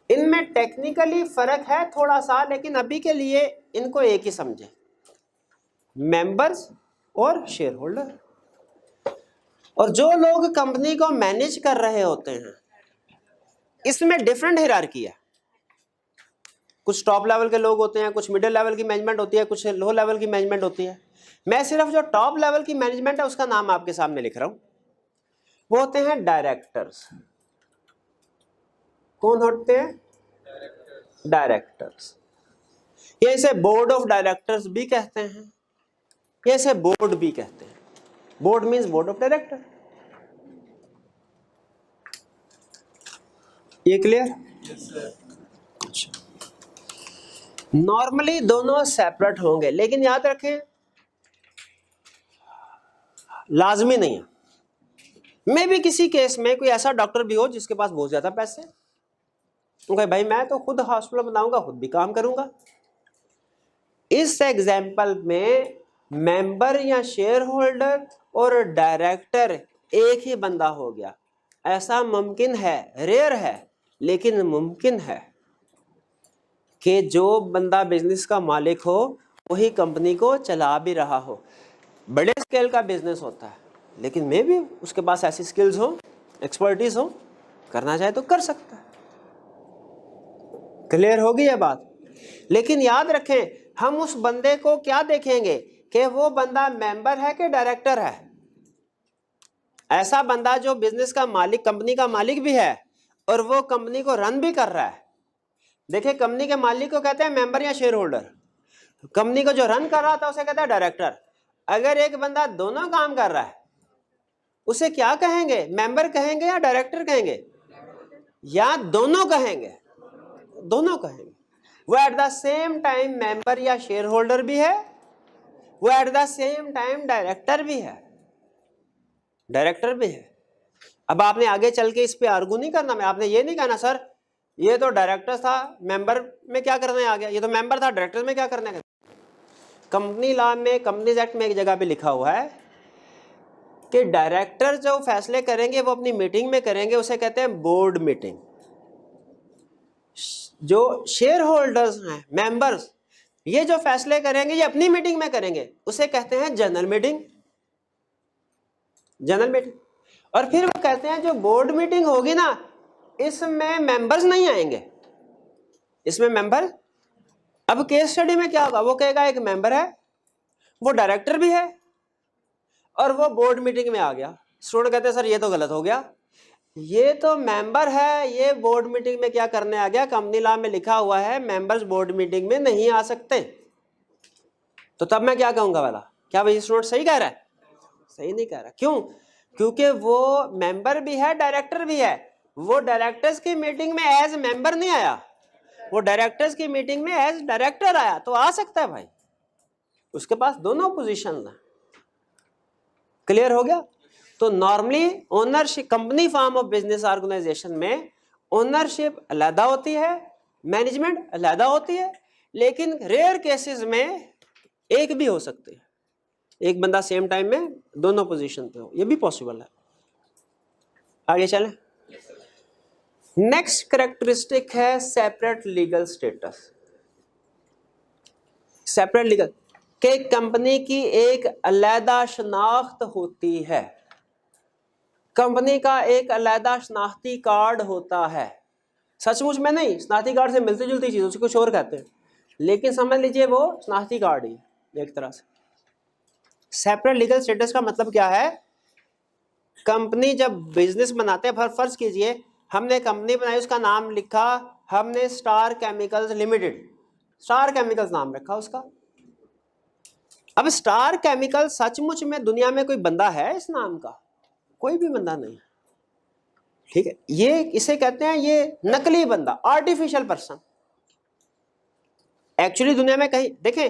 इनमें टेक्निकली फर्क है थोड़ा सा, लेकिन अभी के लिए इनको एक ही समझे, मेंबर्स और शेयर होल्डर। और जो लोग कंपनी को मैनेज कर रहे होते हैं इसमें डिफरेंट हायरार्की है, कुछ टॉप लेवल के लोग होते हैं, कुछ मिडिल लेवल की मैनेजमेंट होती है, कुछ लो लेवल की मैनेजमेंट होती है। मैं सिर्फ जो टॉप लेवल की मैनेजमेंट है उसका नाम आपके सामने लिख रहा हूं, वो होते हैं डायरेक्टर्स। कौन होते हैं? डायरेक्टर्स। ये इसे बोर्ड ऑफ डायरेक्टर्स भी कहते हैं, ये इसे बोर्ड भी कहते हैं। Board means board of director. ये क्लियर? अच्छा, नॉर्मली दोनों सेपरेट होंगे, लेकिन याद रखें लाजमी नहीं है। मे भी किसी केस में कोई ऐसा डॉक्टर भी हो जिसके पास बहुत ज्यादा पैसे, तो कहे भाई मैं तो खुद हॉस्पिटल बनाऊंगा, खुद भी काम करूंगा। इस एग्जाम्पल में मेंबर या शेयर होल्डर और डायरेक्टर एक ही बंदा हो गया। ऐसा मुमकिन है, रेयर है लेकिन मुमकिन है कि जो बंदा बिजनेस का मालिक हो वही कंपनी को चला भी रहा हो। बड़े स्केल का बिजनेस होता है, लेकिन मे भी उसके पास ऐसी स्किल्स हो, एक्सपर्टीज हो, करना चाहे तो कर सकता है। क्लियर होगी यह बात? लेकिन याद रखें, हम उस बंदे को क्या देखेंगे कि वो बंदा मेंबर है कि डायरेक्टर है। ऐसा बंदा जो बिजनेस का मालिक, कंपनी का मालिक भी है और वो कंपनी को रन भी कर रहा है। देखिए, कंपनी के मालिक को कहते हैं मेंबर या शेयर होल्डर, कंपनी को जो रन कर रहा था उसे कहते हैं डायरेक्टर। अगर एक बंदा दोनों काम कर रहा है उसे क्या कहेंगे? मेंबर कहेंगे या डायरेक्टर कहेंगे? या दोनों कहेंगे? दोनों कहेंगे। वो at the same time member या शेयर होल्डर भी है, वो at the same time director भी है, डायरेक्टर भी है। अब आपने आगे चल के इस पे आर्गू नहीं करना, मैं आपने ये नहीं कहना सर ये तो डायरेक्टर था, मेंबर में क्या करने आ गया, ये तो मेंबर था, डायरेक्टर में क्या करने गया। कंपनी लॉ में, कंपनीज एक्ट में एक जगह पे लिखा हुआ है कि डायरेक्टर जो फैसले करेंगे वो अपनी मीटिंग में करेंगे, उसे कहते हैं बोर्ड मीटिंग। जो शेयर होल्डर्स हैं, मेंबर्स, ये जो फैसले करेंगे ये अपनी मीटिंग में करेंगे, उसे कहते हैं जनरल मीटिंग, जनरल मीटिंग। और फिर वो कहते हैं जो बोर्ड मीटिंग होगी ना, इसमें मेंबर्स नहीं आएंगे, इसमें मेंबर। अब केस स्टडी में क्या होगा, वो कहेगा एक मेंबर है, वो डायरेक्टर भी है और वो बोर्ड मीटिंग में आ गया। स्टूडेंट कहते हैं सर ये तो गलत हो गया, ये तो मेंबर है, ये बोर्ड मीटिंग में क्या करने आ गया? कंपनी लॉ में लिखा हुआ है मेंबर्स बोर्ड मीटिंग में नहीं आ सकते। तो तब मैं क्या कहूंगा वाला, क्या भाई स्टूडेंट सही कह रहा है? सही नहीं कह रहा। क्यों? क्योंकि वो मेंबर भी है, डायरेक्टर भी है। वो डायरेक्टर्स की मीटिंग में एज मेंबर नहीं आया, वो डायरेक्टर्स की मीटिंग में एज डायरेक्टर आया। तो आ सकता है भाई, उसके पास दोनों पोजीशन है। क्लियर हो गया? तो normally ownership, company form of business organisation में ओनरशिप अलग होती है, मैनेजमेंट अलग होती है, लेकिन रेयर केसेस में एक भी हो सकते हैं, एक बंदा सेम टाइम में दोनों पोजीशन पे हो, ये भी पॉसिबल है। आगे चलें। नेक्स्ट कैरेक्टरिस्टिक है separate legal status. Separate legal के कंपनी की एक अलहदा शनाख्त होती है, कंपनी का एक अलहदा शनाख्ती कार्ड होता है। सचमुच में नहीं, शनाख्ती कार्ड से मिलती जुलती चीज, उसे कुछ और कहते हैं, लेकिन समझ लीजिए वो शनाख्ती कार्ड ही एक तरह से। सेपरेट लीगल स्टेटस का मतलब क्या है? कंपनी जब बिजनेस बनाते हैं, फर्ज कीजिए हमने कंपनी बनाई, उसका नाम लिखा हमने star chemicals limited, star chemicals नाम रखा उसका। अब स्टार केमिकल सचमुच में दुनिया में कोई बंदा है इस नाम का? कोई भी बंदा नहीं, ठीक है। ये इसे कहते हैं ये नकली बंदा, आर्टिफिशियल पर्सन। एक्चुअली दुनिया में कहीं देखें,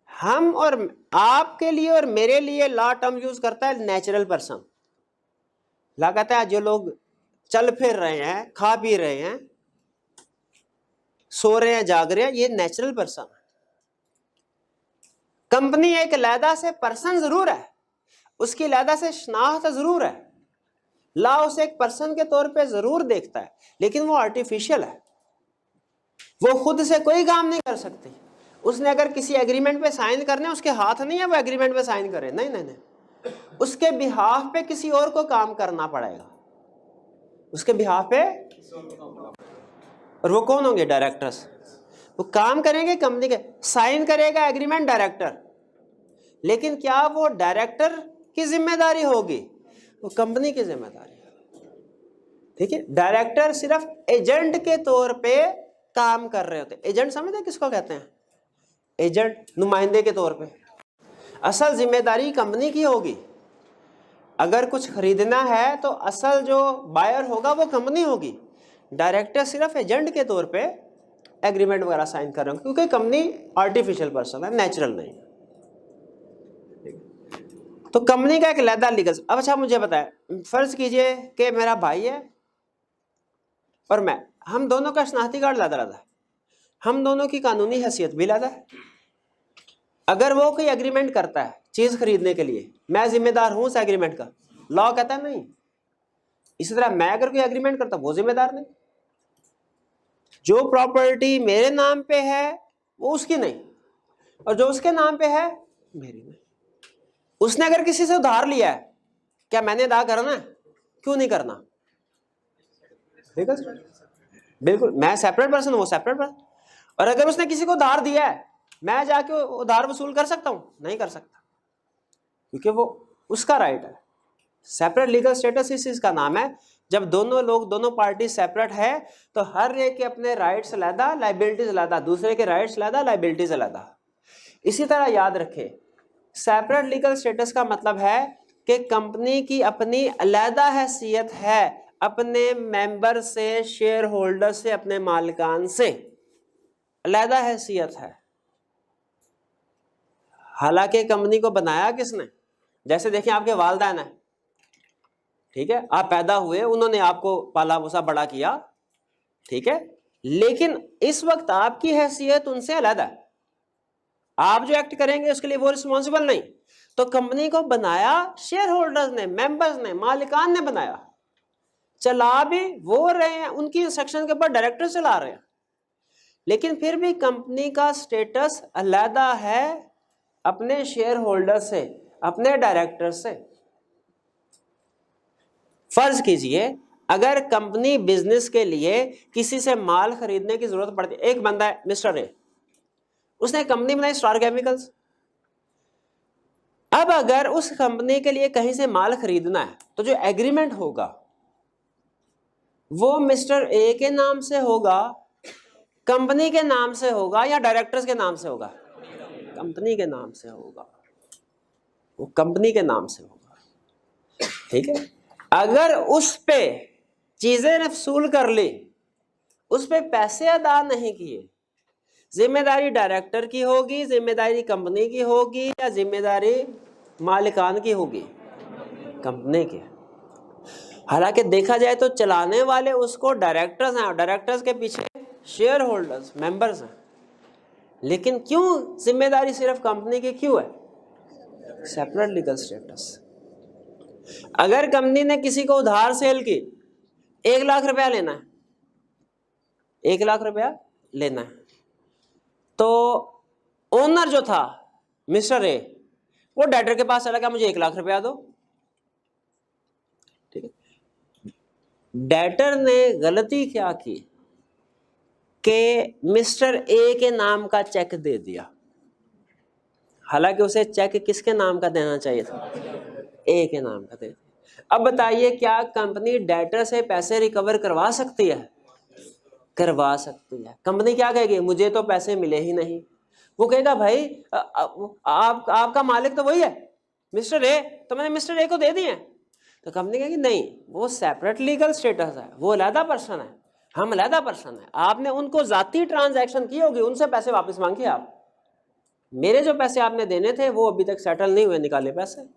हम और आपके लिए और मेरे लिए लॉ टर्म यूज करता है नेचुरल पर्सन। लॉ कहता है जो लोग चल फिर रहे हैं, खा पी रहे हैं, सो रहे हैं, जाग रहे हैं, ये नेचुरल पर्सन है। कंपनी एक अलहदा से पर्सन जरूर है, उसकी अलहदा से शनाख्त जरूर है, लॉ उसे एक पर्सन के तौर पे जरूर देखता है, लेकिन वो आर्टिफिशियल है, वो खुद से कोई काम नहीं कर सकती। उसने अगर किसी एग्रीमेंट पे साइन करने, उसके हाथ नहीं है वो एग्रीमेंट पे साइन करे, नहीं नहीं नहीं, उसके बिहाफ पे किसी और को काम करना पड़ेगा, उसके बिहाफ पे और वो कौन होंगे? डायरेक्टर्स। वो काम करेंगे कंपनी के, साइन करेगा एग्रीमेंट डायरेक्टर, लेकिन क्या वो डायरेक्टर की जिम्मेदारी होगी? वो कंपनी की जिम्मेदारी। ठीक है, डायरेक्टर सिर्फ एजेंट के तौर पे काम कर रहे होते। एजेंट समझते हैं किसको कहते हैं? एजेंट, नुमाइंदे के तौर पे। असल जिम्मेदारी कंपनी की होगी। अगर कुछ खरीदना है तो असल जो बायर होगा वो कंपनी होगी। डायरेक्टर सिर्फ एजेंट के तौर पे एग्रीमेंट वगैरह साइन कर रहे होंगे, क्योंकि कंपनी आर्टिफिशियल पर्सन है, नेचुरल नहीं। तो कंपनी का एक अलग लीगल। अब अच्छा मुझे बताएं, फर्ज कीजिए कि मेरा भाई है और मैं, हम दोनों का शनाख्ती कार्ड लादा रहता है, हम दोनों की कानूनी हैसियत भी लादा है। अगर वो कोई एग्रीमेंट करता है चीज खरीदने के लिए, मैं जिम्मेदार हूं उस एग्रीमेंट का? लॉ कहता है नहीं। इसी तरह मैं अगर कोई एग्रीमेंट करता वो जिम्मेदार नहीं। जो प्रॉपर्टी मेरे नाम पे है वो उसकी नहीं, और जो उसके नाम पे है मेरी नहीं। उसने अगर किसी से उधार लिया है, क्या मैंने अदा करना है? क्यों नहीं करना? बिल्कुल, मैं सेपरेट पर्सन, वो सेपरेट पर्सन। और अगर उसने किसी को उधार दिया है, मैं जाके उधार वसूल कर सकता हूं? नहीं कर सकता, क्योंकि वो उसका राइट है। सेपरेट लीगल स्टेटस इस चीज का नाम है। जब दोनों लोग, दोनों पार्टी सेपरेट है, तो हर एक के अपने राइट्स अलग, लाइबिलिटीज अलग, दूसरे के राइट्स अलग, लाइबिलिटीज अलग। इसी तरह याद रखें, सेपरेट लीगल स्टेटस का मतलब है कि कंपनी की अपनी अलहदा हैसियत है, अपने मेंबर से, शेयर होल्डर से, अपने मालिकान से अलहदा हैसियत है। हालांकि कंपनी को बनाया किसने? जैसे देखिए आपके वालिदैन है, ठीक है, आप पैदा हुए, उन्होंने आपको पाला पोसा बड़ा किया, ठीक है, लेकिन इस वक्त आपकी हैसियत उनसे अलहदा है। आप जो एक्ट करेंगे उसके लिए वो रिस्पॉन्सिबल नहीं। तो कंपनी को बनाया शेयर होल्डर्स ने, मेंबर्स ने, मालिकान ने बनाया, चला भी वो रहे हैं, उनकी इंस्ट्रक्शन के ऊपर डायरेक्टर चला रहे हैं, लेकिन फिर भी कंपनी का स्टेटस अलहदा है अपने शेयर होल्डर से, अपने डायरेक्टर से। फर्ज कीजिए अगर कंपनी बिजनेस के लिए किसी से माल खरीदने की जरूरत पड़ती है, एक बंदा है मिस्टर ए, उसने कंपनी बनाई स्टार केमिकल्स। अब अगर उस कंपनी के लिए कहीं से माल खरीदना है तो जो एग्रीमेंट होगा वो मिस्टर ए के नाम से होगा, कंपनी के नाम से होगा, या डायरेक्टर्स के नाम से होगा? कंपनी के नाम से होगा, वो कंपनी के नाम से होगा। ठीक है, अगर उस पे चीजें ने वसूल कर ली, उस पे पैसे अदा नहीं किए, जिम्मेदारी डायरेक्टर की होगी, जिम्मेदारी कंपनी की होगी, या जिम्मेदारी मालिकान की होगी? कंपनी की। हालांकि देखा जाए तो चलाने वाले उसको डायरेक्टर्स हैं, डायरेक्टर्स के पीछे शेयर होल्डर्स, मेंबर्स हैं, लेकिन क्यों जिम्मेदारी सिर्फ कंपनी की क्यों है? Separate legal status. अगर कंपनी ने किसी को उधार सेल की, 1 लाख रुपया लेना है, 1 लाख रुपया लेना है, तो ओनर जो था मिस्टर ए, वो डेटर के पास चला गया, मुझे 1 लाख रुपया दो। ठीक है, डेटर ने गलती क्या की कि मिस्टर ए के नाम का चेक दे दिया, हालांकि उसे चेक किसके नाम का देना चाहिए था? ए के नाम का दे दिया। अब बताइए क्या कंपनी डेटर से पैसे रिकवर करवा सकती है? करवा सकती है। कंपनी क्या कहेगी? मुझे तो पैसे मिले ही नहीं। वो कहेगा भाई आपका मालिक तो वही है मिस्टर ए, तो मैंने मिस्टर ए को दे दिए। तो कंपनी कहेगी नहीं, वो सेपरेट लीगल स्टेटस है, वो अलहदा पर्सन है, हम अलहदा पर्सन है, आपने उनको जाती ट्रांजैक्शन की होगी, उनसे पैसे वापस मांगिए आप, मेरे जो पैसे आपने देने थे वो अभी तक सेटल नहीं हुए, निकाले पैसे।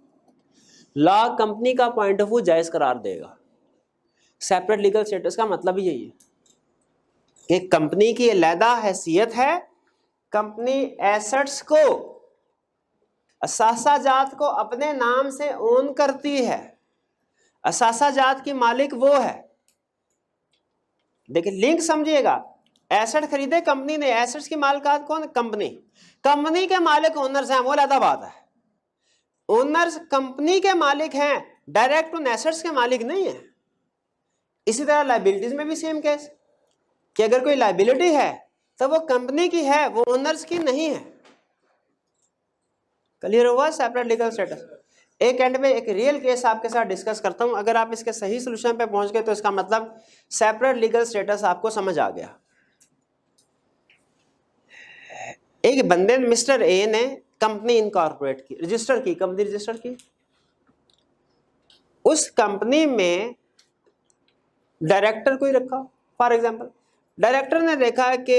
लॉ कंपनी का पॉइंट ऑफ व्यू जायज करार देगा। सेपरेट लीगल स्टेटस का मतलब ही यही है कि कंपनी की अलहदा हैसियत है, कंपनी एसेट्स को, असासा जात को अपने नाम से ओन करती है, असासा जात की मालिक वो है। देखिए लिंक समझिएगा, एसेट खरीदे कंपनी ने, एसेट्स की मालिकात कौन? कंपनी। कंपनी के मालिक ओनर्स हैं, वो अलग बात है, ओनर्स कंपनी के मालिक हैं, डायरेक्ट उन एसेट्स के मालिक नहीं है। इसी तरह लायबिलिटीज में भी सेम केस, कि अगर कोई लायबिलिटी है तो वो कंपनी की है, वो ओनर्स की नहीं है। क्लियर हुआ सेपरेट लीगल स्टेटस। एक एंड में एक रियल केस आपके साथ डिस्कस करता हूं, अगर आप इसके सही सोल्यूशन पे पहुंच गए तो इसका मतलब सेपरेट लीगल स्टेटस आपको समझ आ गया। एक बंदे मिस्टर ए ने कंपनी इनकॉर्पोरेट की, रजिस्टर की, कंपनी रजिस्टर की। उस कंपनी में डायरेक्टर कोई रखा, फॉर एग्जांपल डायरेक्टर ने देखा कि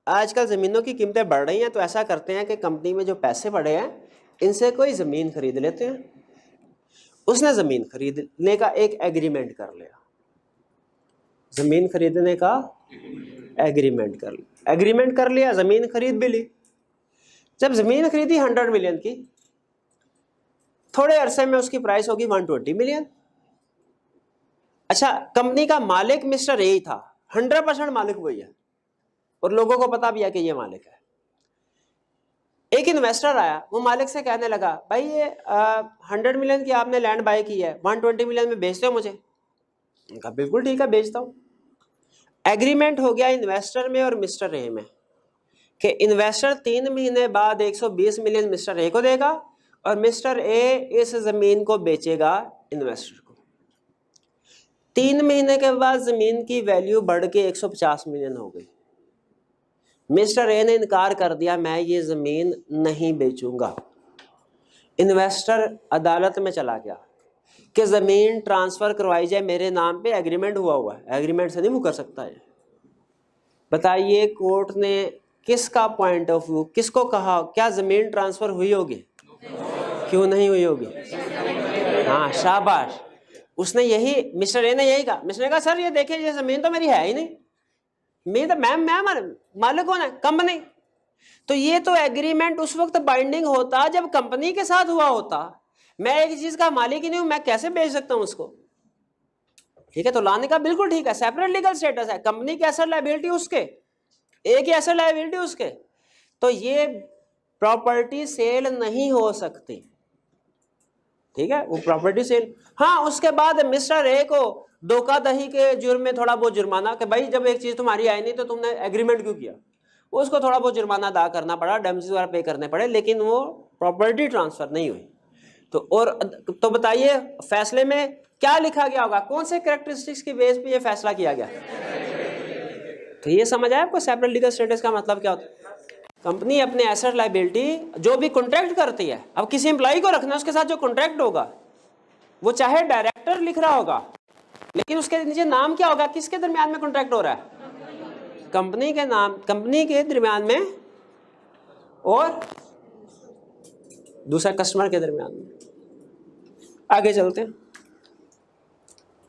आजकल ज़मीनों की कीमतें बढ़ रही हैं, तो ऐसा करते हैं कि कंपनी में जो पैसे पड़े हैं इनसे कोई ज़मीन खरीद लेते हैं। उसने ज़मीन खरीदने का एक एग्रीमेंट कर लिया, ज़मीन खरीदने का एग्रीमेंट कर लिया, एग्रीमेंट कर लिया, ज़मीन खरीद भी ली। जब ज़मीन खरीदी 100 मिलियन की, थोड़े अरसे में उसकी प्राइस होगी 120 मिलियन। अच्छा, कंपनी का मालिक मिस्टर ए था, 100% मालिक वही है और लोगों को पता भी है कि ये मालिक है। एक इन्वेस्टर आया, वो मालिक से कहने लगा, भाई ये 100 मिलियन की आपने लैंड बाय की है, 120 मिलियन में बेचते हो मुझे? उनका बिल्कुल ठीक है, बेचता हूँ। एग्रीमेंट हो गया इन्वेस्टर में और मिस्टर ए में कि इन्वेस्टर 3 महीने बाद 120 मिलियन मिस्टर ए को देगा और मिस्टर ए इस जमीन को बेचेगा इन्वेस्टर को। 3 महीने के बाद जमीन की वैल्यू बढ़ के 150 मिलियन हो गई। मिस्टर ए ने इनकार कर दिया, मैं ये जमीन नहीं बेचूंगा। इन्वेस्टर अदालत में चला गया कि जमीन ट्रांसफर करवाई जाए मेरे नाम पे, एग्रीमेंट हुआ है, एग्रीमेंट से नहीं मुकर सकता है। बताइए कोर्ट ने किसका पॉइंट ऑफ व्यू, किसको कहा, क्या जमीन ट्रांसफर हुई होगी? क्यों नहीं हुई होगी? हाँ, शाबाश। उसने यही, मिस्टर ए ने यही कहा। मिस्टर ए कहा, सर ये देखिए, ये जमीन तो मेरी है ही नहीं, मैं मालिक कौन है? कंपनी। तो ये तो एग्रीमेंट उस वक्त बाइंडिंग होता जब कंपनी के साथ हुआ होता। मैं एक चीज का मालिक ही नहीं हूं, मैं कैसे बेच सकता हूं उसको? ठीक है, तो लाने का बिल्कुल ठीक है, सेपरेट लीगल स्टेटस है, कंपनी की एसेट लायबिलिटी उसके, एक ही एसेट लायबिलिटी उसके, तो ये प्रॉपर्टी सेल नहीं हो सकती। ठीक है, वो प्रॉपर्टी सेल। हाँ, उसके बाद मिस्टर ए को धोखाधड़ी के जुर्म में थोड़ा बहुत जुर्माना, कि भाई जब एक चीज तुम्हारी आई नहीं तो तुमने एग्रीमेंट क्यों किया, उसको थोड़ा बहुत जुर्माना अदा करना पड़ा, डैमेजेस वगैरह पे करने पड़े, लेकिन वो प्रॉपर्टी ट्रांसफर नहीं हुई। तो बताइए फैसले में क्या लिखा गया होगा, कौन से कैरेक्टरिस्टिक्स की बेस पे ये फैसला किया गया? तो ये समझ आया आपको सेपरेट लीगल स्टेटस का मतलब क्या होता है? कंपनी अपने एसेट लायबिलिटी जो भी कॉन्ट्रैक्ट करती है, अब किसी एम्प्लॉय को रखना, उसके साथ जो कॉन्ट्रैक्ट होगा वो चाहे डायरेक्टर लिख रहा होगा, लेकिन उसके नीचे नाम क्या होगा, किसके दरमियान में कॉन्ट्रैक्ट हो रहा है? कंपनी के नाम, कंपनी के दरमियान में और दूसरा कस्टमर के दरमियान में। आगे चलते हैं,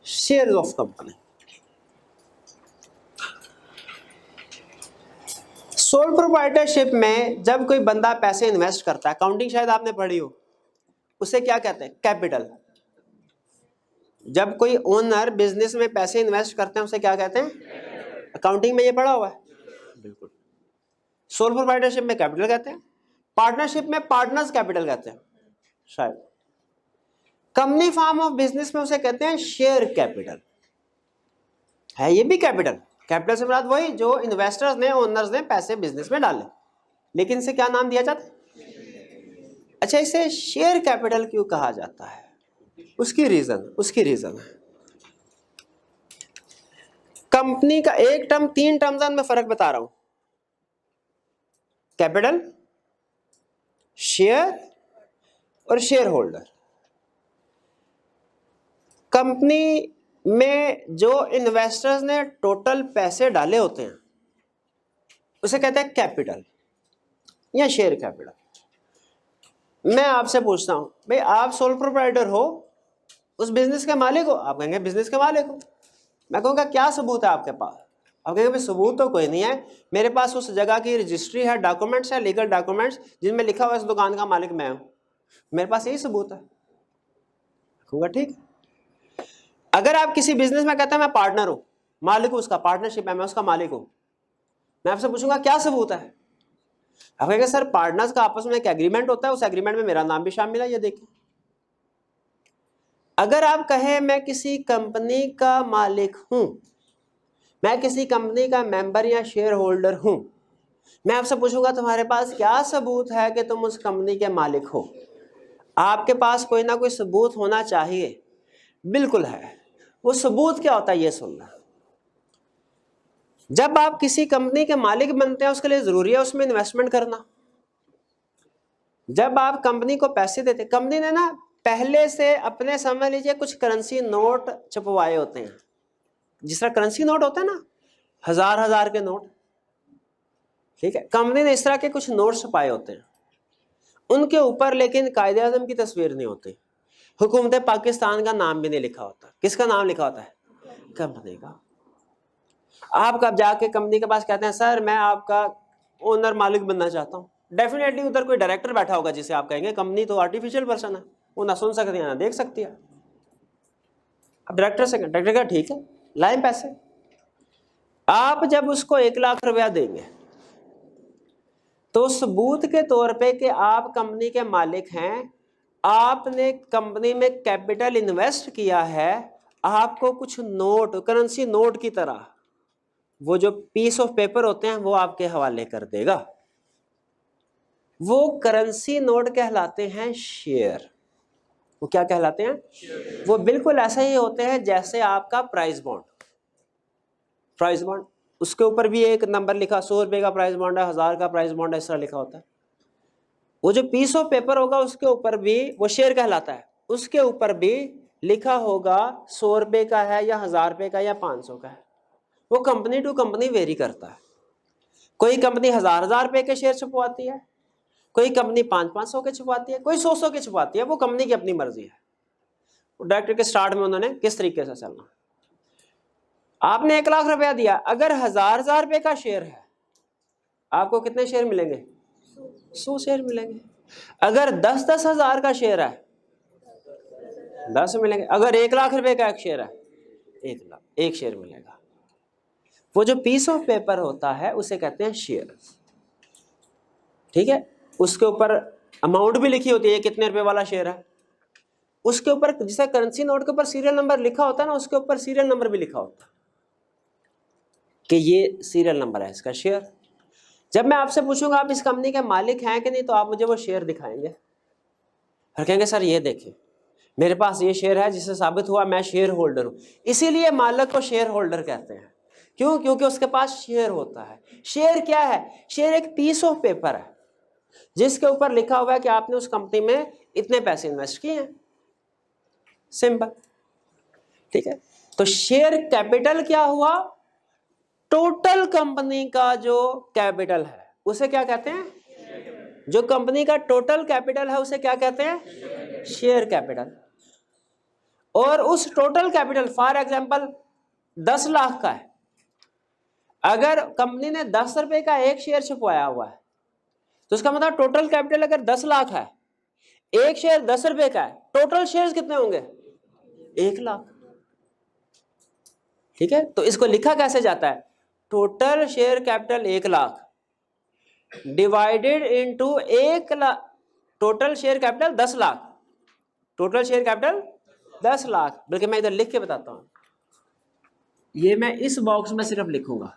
shares of company. Sole proprietorship में जब कोई बंदा पैसे इन्वेस्ट करता है, अकाउंटिंग शायद आपने पढ़ी हो, उसे क्या कहते हैं? कैपिटल। जब कोई ओनर बिजनेस में पैसे इन्वेस्ट करते हैं उसे क्या कहते हैं? अकाउंटिंग में ये पढ़ा हुआ है बिल्कुल। सोल प्रोप्राइटरशिप में कैपिटल कहते हैं, पार्टनरशिप में पार्टनर्स कैपिटल कहते हैं शायद। कंपनी फॉर्म ऑफ बिजनेस में उसे कहते हैं शेयर कैपिटल। है ये भी कैपिटल। कैपिटल से मुराद वही जो इन्वेस्टर्स ने, ओनर्स ने पैसे बिजनेस में डाले, लेकिन इसे क्या नाम दिया जाता है? अच्छा, इसे शेयर कैपिटल क्यों कहा जाता है? उसकी रीजन है, कंपनी का एक टर्म, 3 टर्म्स में फर्क बता रहा हूं, कैपिटल, शेयर और शेयर होल्डर। कंपनी में जो इन्वेस्टर्स ने टोटल पैसे डाले होते हैं उसे कहते हैं कैपिटल या शेयर कैपिटल। मैं आपसे पूछता हूं, भाई आप सोल प्रोप्राइटर हो, उस बिजनेस के मालिक हो? आप कहेंगे बिजनेस के मालिक हो। मैं कहूँगा क्या सबूत है आपके पास? आप कहेंगे भाई सबूत तो कोई नहीं है, मेरे पास उस जगह की रजिस्ट्री है, डॉक्यूमेंट्स है, लीगल डॉक्यूमेंट्स जिनमें लिखा हुआ इस दुकान का मालिक मैं हूं, मेरे पास यही सबूत है। कहूँगा ठीक। अगर आप किसी बिजनेस में कहते हैं मैं पार्टनर हूं, मालिक हूं उसका, पार्टनरशिप है, मैं उसका मालिक हूं, मैं आपसे पूछूंगा क्या सबूत है? आप कहेंगे सर पार्टनर्स का आपस में एक एग्रीमेंट होता है, उस एग्रीमेंट में मेरा नाम भी शामिल है, ये देखिए। अगर आप कहें मैं किसी कंपनी का मालिक हूं, मैं किसी कंपनी का मेंबर या शेयर होल्डर हूं, मैं आपसे पूछूंगा तुम्हारे पास क्या सबूत है कि तुम उस कंपनी के मालिक हो? आपके पास कोई ना कोई सबूत होना चाहिए। बिल्कुल है। वो सबूत क्या होता है ये सुनना। जब आप किसी कंपनी के मालिक बनते हैं उसके लिए जरूरी है उसमें इन्वेस्टमेंट करना। जब आप कंपनी को पैसे देते, कंपनी ने ना पहले से अपने, समझ लीजिए, कुछ करेंसी नोट छपवाए होते हैं। जिस तरह करेंसी नोट होते हैं ना, हजार हजार के नोट, ठीक है, कंपनी ने इस तरह के कुछ नोट छपाए होते हैं। उनके ऊपर लेकिन कायदे आजम की तस्वीर नहीं होती, हुकूमत पाकिस्तान का नाम भी नहीं लिखा होता। किसका नाम लिखा होता है? कंपनी का। आप कब जाके कंपनी के पास कहते हैं सर मैं आपका ओनर मालिक बनना चाहता हूँ, डेफिनेटली उधर कोई डायरेक्टर बैठा होगा जिसे आप कहेंगे, कंपनी तो आर्टिफिशियल पर्सन है, वो ना सुन सकती है ना देख सकती है। अब डायरेक्टर से, डायरेक्टर का ठीक है लाएं पैसे। आप जब उसको 1 लाख रुपया देंगे तो सबूत के तौर पे कि आप कंपनी के मालिक हैं, आपने कंपनी में कैपिटल इन्वेस्ट किया है, आपको कुछ नोट, करेंसी नोट की तरह वो जो पीस ऑफ पेपर होते हैं वो आपके हवाले कर देगा। वो करेंसी नोट कहलाते हैं शेयर। वो क्या कहलाते हैं? वो बिल्कुल ऐसे ही होते हैं जैसे आपका प्राइस बॉन्ड। प्राइस बॉन्ड, उसके ऊपर भी एक नंबर लिखा, 100 रुपए का प्राइस बॉन्ड है, 1000 का प्राइस बॉन्ड है, इस तरह लिखा होता है। वो जो पीस ऑफ पेपर होगा उसके ऊपर भी वो शेयर कहलाता है। उसके ऊपर भी लिखा होगा 100 रुपए का है या 1000 रुपए का या 500 का है। वो कंपनी टू कंपनी वेरी करता है। कोई कंपनी 1000 रुपए के शेयर छपवाती है, कोई कंपनी 500 के छपवाती है, कोई 100 के छपवाती है। वो कंपनी की अपनी मर्जी है। डायरेक्टर के स्टार्ट में उन्होंने किस तरीके से चलना। आपने 1 लाख रुपया दिया, अगर 1000 रुपए का शेयर है, आपको कितने शेयर मिलेंगे? 100 शेयर मिलेंगे। अगर 10-10 हजार का शेयर है, 10 मिलेंगे। अगर 1 लाख रुपए का एक शेयर है, 1 लाख, एक शेयर मिलेगा। वो जो पीस ऑफ पेपर होता है उसे कहते हैं शेयर, ठीक है। उसके ऊपर अमाउंट भी लिखी होती है, कितने रुपए वाला शेयर है। उसके ऊपर, जैसे करेंसी नोट के ऊपर सीरियल नंबर लिखा होता है ना, उसके ऊपर सीरियल नंबर भी लिखा होता है कि ये सीरियल नंबर है इसका शेयर। जब मैं आपसे पूछूंगा आप इस कंपनी के मालिक हैं कि नहीं, तो आप मुझे वो शेयर दिखाएंगे और कहेंगे सर ये देखें मेरे पास ये शेयर है जिससे साबित हुआ मैं शेयर होल्डर हूं। इसीलिए मालिक को शेयर होल्डर कहते हैं। क्यों? क्योंकि उसके पास शेयर होता है। शेयर क्या है? शेयर एक पीस ऑफ पेपर है जिसके ऊपर लिखा हुआ है कि आपने उस कंपनी में इतने पैसे इन्वेस्ट किए हैं। सिंपल, ठीक है। तो शेयर कैपिटल क्या हुआ? टोटल कंपनी का जो कैपिटल है उसे क्या कहते हैं? जो कंपनी का टोटल कैपिटल है उसे क्या कहते हैं? Share capital. और उस total capital, for example 10 lakh का है, अगर कंपनी ने 10 रुपए का एक शेयर छपवाया हुआ है तो उसका मतलब टोटल कैपिटल अगर 10 लाख है, एक शेयर 10 रुपए का है, टोटल शेयर्स कितने होंगे? 1 लाख, ठीक है। तो इसको लिखा कैसे जाता है? Total share capital 1 lakh divided into 1 lakh, total share capital 10 lakh, total share capital 10 lakh. बल्कि मैं इधर लिख के बताता हूं, ये मैं इस बॉक्स में सिर्फ लिखूंगा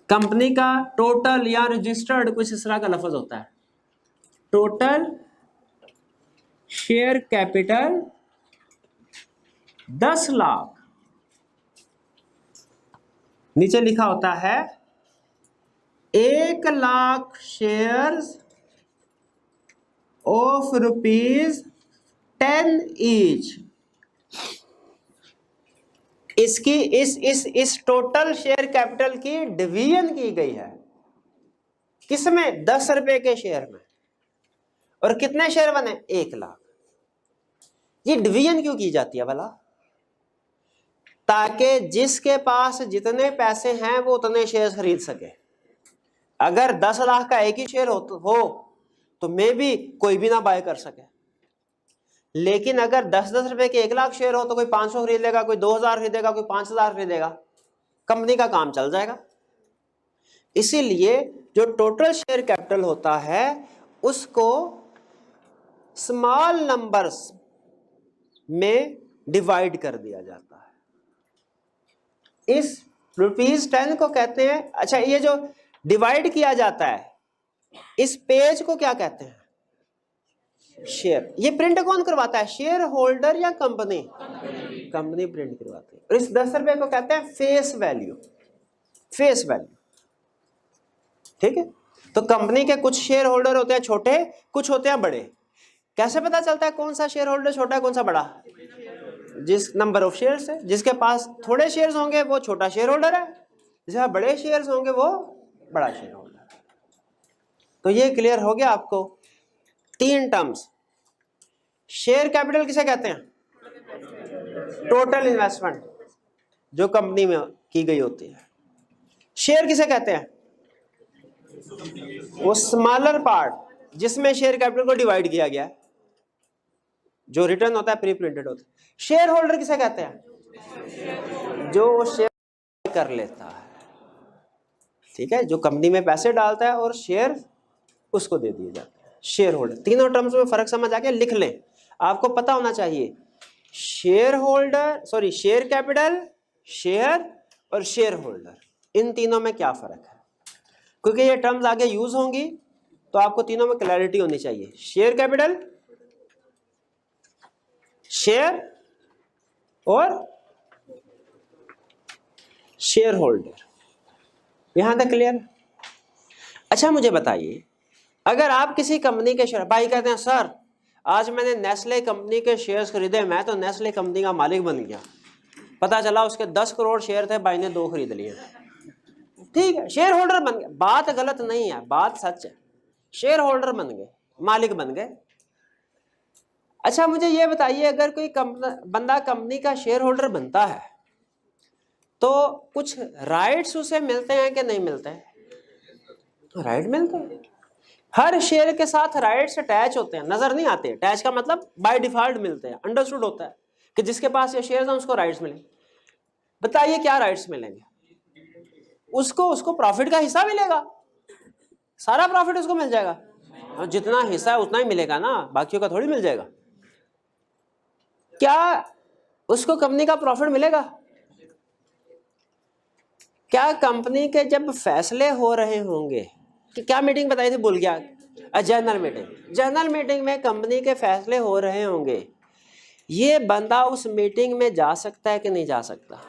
कंपनी का टोटल या रजिस्टर्ड, कुछ इस तरह का लफ्ज होता है। टोटल शेयर कैपिटल 10 लाख, नीचे लिखा होता है 1 लाख शेयर्स ऑफ ₹10 ईच। इसकी इस टोटल शेयर कैपिटल की डिवीजन की गई है किसमें? 10 रुपए के शेयर में। और कितने शेयर बने? 1 लाख। ये डिवीजन क्यों की जाती है भला? ताकि जिसके पास जितने पैसे हैं वो उतने शेयर खरीद सके। अगर 10 लाख का एक ही शेयर हो तो मे भी कोई भी ना बाय कर सके। लेकिन अगर 10-10 रुपए के 1 लाख शेयर हो तो कोई 500 खरीद लेगा, कोई 2000 खरीदेगा, कोई 5000 खरीदेगा, कंपनी का काम चल जाएगा। इसीलिए जो टोटल शेयर कैपिटल होता है उसको स्मॉल नंबर्स में डिवाइड कर दिया जाता है। इस ₹10 को कहते हैं, अच्छा ये जो डिवाइड किया जाता है इस पेज को क्या कहते हैं? शेयर। ये प्रिंट कौन करवाता है, शेयर होल्डर या कंपनी? कंपनी प्रिंट करवाती है। और इस 10 रुपए को कहते हैं फेस वैल्यू, फेस वैल्यू, ठीक है। तो कंपनी के कुछ शेयर होल्डर होते हैं छोटे, कुछ होते हैं बड़े। कैसे पता चलता है कौन सा शेयर होल्डर छोटा है कौन सा बड़ा? जिस नंबर ऑफ शेयर्स है, जिसके पास थोड़े शेयर्स होंगे वो छोटा शेयर होल्डर है, जिसके पास बड़े शेयर्स होंगे वो बड़ा शेयर होल्डर। तो ये क्लियर हो गया आपको 3 टर्म्स। शेयर कैपिटल किसे कहते हैं? टोटल इन्वेस्टमेंट जो कंपनी में की गई होती है। शेयर किसे कहते हैं? वो स्मॉलर पार्ट जिसमें शेयर कैपिटल को डिवाइड किया गया है, जो रिटर्न होता है प्री प्रिंटेड होता है। शेयर होल्डर किसे कहते हैं? जो शेयर कर लेता है, ठीक है, जो कंपनी में पैसे डालता है और शेयर उसको दे दिए जाते हैं, शेयर होल्डर। तीनों टर्म्स में फर्क समझ आ गया, लिख लें, आपको पता होना चाहिए share holder, sorry share capital, share और शेयर होल्डर, इन तीनों में क्या फर्क है, क्योंकि ये टर्म्स आगे यूज होंगी तो आपको तीनों में क्लैरिटी होनी चाहिए। शेयर कैपिटल, शेयर और शेयर होल्डर, यहां तक क्लियर? अच्छा मुझे बताइए, अगर आप किसी कंपनी के शेयर, भाई कहते हैं सर आज मैंने नेस्ले कंपनी के शेयर्स खरीदे, मैं तो नेस्ले कंपनी का मालिक बन गया, पता चला उसके 10 करोड़ शेयर थे, भाई ने 2 खरीद लिए, ठीक है, शेयर होल्डर बन गए, बात गलत नहीं है, बात सच है, शेयर होल्डर बन गए, मालिक बन गए। अच्छा मुझे ये बताइए, अगर कोई बंदा कंपनी का शेयर होल्डर बनता है तो कुछ राइट्स उसे मिलते हैं कि नहीं मिलते हैं? राइट मिलते हैं, हर शेयर के साथ राइट्स अटैच होते हैं, नजर नहीं आते। अटैच का मतलब बाय डिफॉल्ट मिलते हैं, अंडरस्टूड होता है कि जिसके पास ये शेयर्स हैं उसको राइट्स मिलेंगे। बताइए क्या राइट्स मिलेंगे? उसको प्रॉफिट का हिस्सा मिलेगा, सारा प्रॉफिट उसको मिल जाएगा, और जितना हिस्सा है उतना ही मिलेगा ना, बाकियों का थोड़ी मिल जाएगा। क्या उसको कंपनी का प्रॉफिट मिलेगा? क्या कंपनी के जब फैसले हो रहे होंगे, कि क्या मीटिंग बताई थी भूल गया, जनरल मीटिंग, जनरल मीटिंग में कंपनी के फैसले हो रहे होंगे, ये बंदा उस मीटिंग में जा सकता है कि नहीं जा सकता?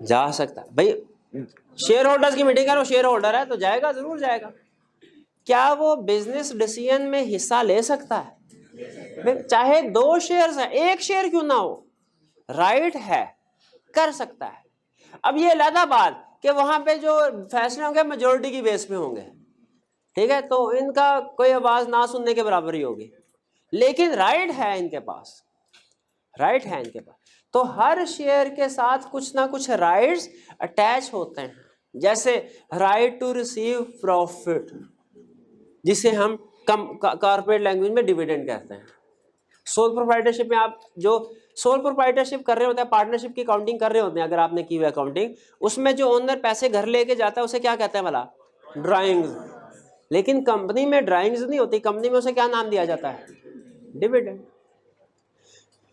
जा सकता है। भाई शेयर होल्डर्स की मीटिंग है, वो शेयर होल्डर है तो जाएगा, जरूर जाएगा। क्या वो बिजनेस डिसीजन में हिस्सा ले सकता है? चाहे 2 शेयर्स है, 1 शेयर क्यों ना हो, राइट है, कर सकता है। अब ये अलग बात कि वहां पे जो फैसले होंगे मेजोरिटी की बेस पे होंगे, ठीक है, तो इनका कोई आवाज ना सुनने के बराबर ही होगी, लेकिन राइट है इनके पास, राइट है इनके पास। तो हर शेयर के साथ कुछ ना कुछ राइट्स अटैच होते हैं, जैसे राइट टू रिसीव प्रॉफिट, जिसे हम कॉर्पोरेट लैंग्वेज में डिविडेंड कहते हैं। सोल प्रोप्राइटरशिप में आप जो सोल प्रोप्राइटरशिप कर रहे होते हैं, पार्टनरशिप की अकाउंटिंग कर रहे होते हैं, अगर आपने की हुई अकाउंटिंग, उसमें जो ओनर पैसे घर लेके जाता है उसे क्या कहते हैं भला? ड्राइंग्स। लेकिन कंपनी में ड्राइंग्स नहीं होती, कंपनी में उसे क्या नाम दिया जाता है? डिविडेंड।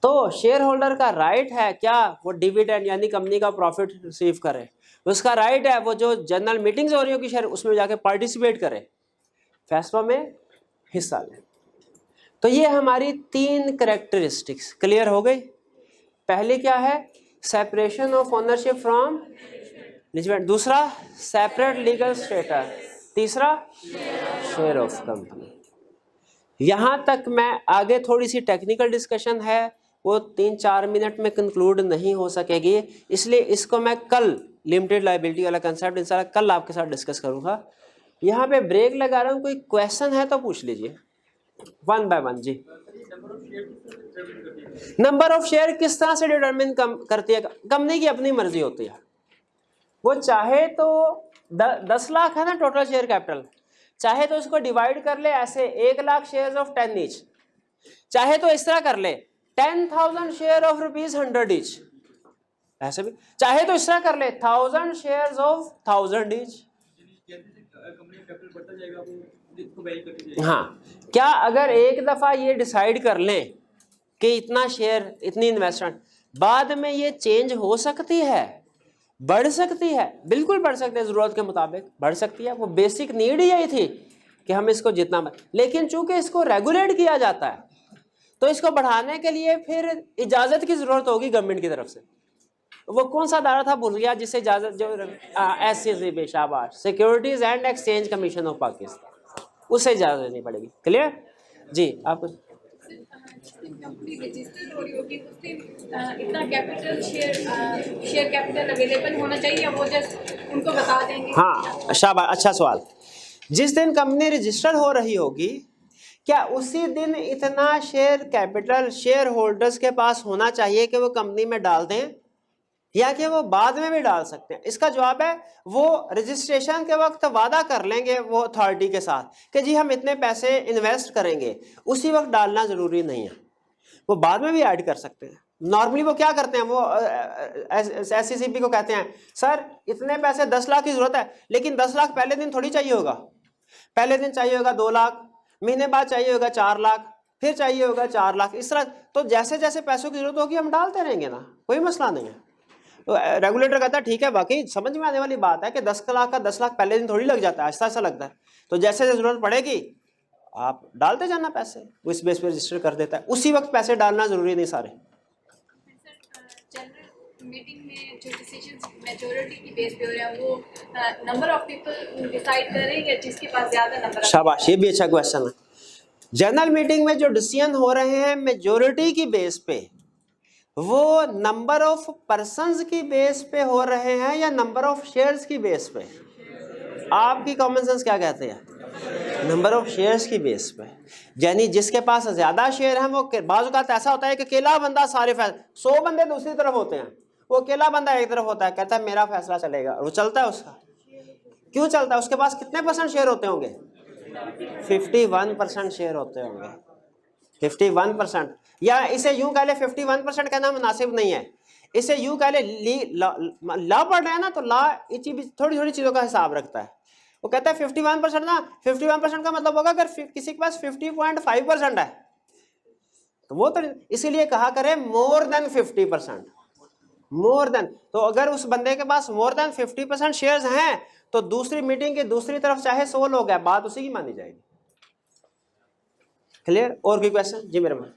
तो शेयर होल्डर का राइट है क्या? वो डिविडेंड यानी कंपनी का प्रॉफिट रिसीव करे। उसका राइट है वो जो जनरल मीटिंग्स हो रही हो कि शेयर, उसमें जाके पार्टिसिपेट करे, फैसलों में हिस्सा ले। तो ये हमारी 3 कैरेक्टरिस्टिक्स क्लियर हो गई। पहली क्या है? Separation of ownership from management, दूसरा सेपरेट लीगल स्टेटस, तीसरा शेयर ऑफ कंपनी। यहां तक मैं आगे थोड़ी सी टेक्निकल डिस्कशन है, वो 3-4 मिनट में कंक्लूड नहीं हो सकेगी, इसलिए इसको मैं कल लिमिटेड लायबिलिटी वाला कंसेप्ट इंशाल्लाह कल आपके साथ डिस्कस करूंगा। यहाँ पे ब्रेक लगा रहा हूँ, कोई क्वेश्चन है तो पूछ लीजिए 1 बाय 1 जी। नंबर ऑफ शेयर किस तरह से डिटरमिन करती है? कंपनी की अपनी मर्जी होती है, वो चाहे तो 10 लाख है ना टोटल शेयर कैपिटल, चाहे तो उसको डिवाइड कर ले ऐसे 1 लाख शेयर्स ऑफ 10 ईच, चाहे तो इस तरह कर ले 10,000 शेयर ऑफ ₹100 ईच, ऐसे भी, चाहे तो इस तरह कर ले 1000 शेयर्स ऑफ 1000 ईच। हाँ, क्या अगर एक दफा ये डिसाइड कर लें कि इतना शेयर, इतनी इन्वेस्टमेंट, बाद में ये चेंज हो सकती है? बढ़ सकती है, बिल्कुल बढ़ सकती है, ज़रूरत के मुताबिक बढ़ सकती है। वो बेसिक नीड ही यही थी कि हम इसको जितना, लेकिन चूंकि इसको रेगुलेट किया जाता है तो इसको बढ़ाने के लिए फिर इजाज़त की ज़रूरत होगी गवर्नमेंट की तरफ से। वो कौन सा दायरा था भूल गया जिससे इजाज़त, जो SEC, शाबाश, securities and exchange commission of Pakistan, उससे इजाज़त लेनी पड़ेगी। क्लियर जी? आप कंपनी रजिस्टर्ड हो रही होगी उस दिन इतना कैपिटल शेयर कैपिटल अवेलेबल होना चाहिए, वो जस्ट उनको बता देंगे। हाँ शाबाश, अच्छा सवाल। जिस दिन कंपनी रजिस्टर्ड हो रही होगी, क्या उसी दिन इतना शेयर कैपिटल शेयर होल्डर्स के पास होना चाहिए कि वो कंपनी में डाल दें, या कि वो बाद में भी डाल सकते हैं? इसका जवाब है वो रजिस्ट्रेशन के वक्त वादा कर लेंगे वो अथॉरिटी के साथ कि जी हम इतने पैसे इन्वेस्ट करेंगे, उसी वक्त डालना ज़रूरी नहीं है, वो बाद में भी ऐड कर सकते हैं। नॉर्मली वो क्या करते हैं, वो SECB को कहते हैं सर इतने पैसे 10 लाख की ज़रूरत है, लेकिन 10 लाख पहले दिन थोड़ी चाहिए होगा, पहले दिन चाहिए होगा 2 लाख, महीने बाद चाहिए होगा 4 लाख, फिर चाहिए होगा 4 लाख, इस तरह। तो जैसे जैसे पैसों की ज़रूरत होगी हम डालते रहेंगे ना, कोई मसला नहीं है। तो रेगुलेटर कहता है ठीक है, वाकई समझ में आने वाली बात है कि 10 लाख का 10 लाख पहले दिन थोड़ी लग जाता है, ऐसा लगता है। तो जैसे जैसे ज़रूरत पड़ेगी आप डालते जाना पैसे, वो इस बेस पे रजिस्टर कर देता है, उसी वक्त पैसे डालना ज़रूरी नहीं सारे। जनरल मीटिंग में जो डिसीजंस मेजॉरिटी की बेस पे हो रहे हैं वो नंबर ऑफ पीपल डिसाइड करेंगे जिसके पास ज़्यादा नंबर। शाबाश, ये भी अच्छा क्वेश्चन है। जनरल मीटिंग में जो डिसीजन हो रहे हैं मेजॉरिटी की बेस पे, वो नंबर ऑफ पर्संस की बेस पे हो रहे हैं या नंबर ऑफ शेयर्स की बेस पे? आपकी कॉमन सेंस क्या कहते हैं? नंबर ऑफ शेयर्स की बेस पे। यानी जिसके पास ज्यादा शेयर हैं वो, बाज़ औक़ात ऐसा होता है कि अकेला बंदा सारे फैसले, 100 बंदे दूसरी तरफ होते हैं, वो अकेला बंदा एक तरफ होता है, कहता है मेरा फैसला चलेगा, वो चलता है उसका। क्यों चलता है? उसके पास कितने % शेयर होते होंगे? 51% शेयर होते होंगे, 51%। या इसे यूं कह ले, 51% कहना मुनासिब नहीं है, इसे यूं कह ले, लॉ पढ़ रहे हैं ना, तो लॉ थोड़ी थोड़ी चीज़ों का हिसाब रखता है। वो कहता है 51% ना, 51% का मतलब होगा अगर किसी के पास 50.5% है तो वो तो, इसीलिए कहा करे मोर देन 50%, मोर देन। तो अगर उस बंदे के पास मोर देन 50% शेयर्स हैं तो दूसरी मीटिंग की दूसरी तरफ चाहे 100 लोग हैं, बात उसी की मानी जाएगी। क्लियर? और कोई क्वेश्चन? जी मेरे मन,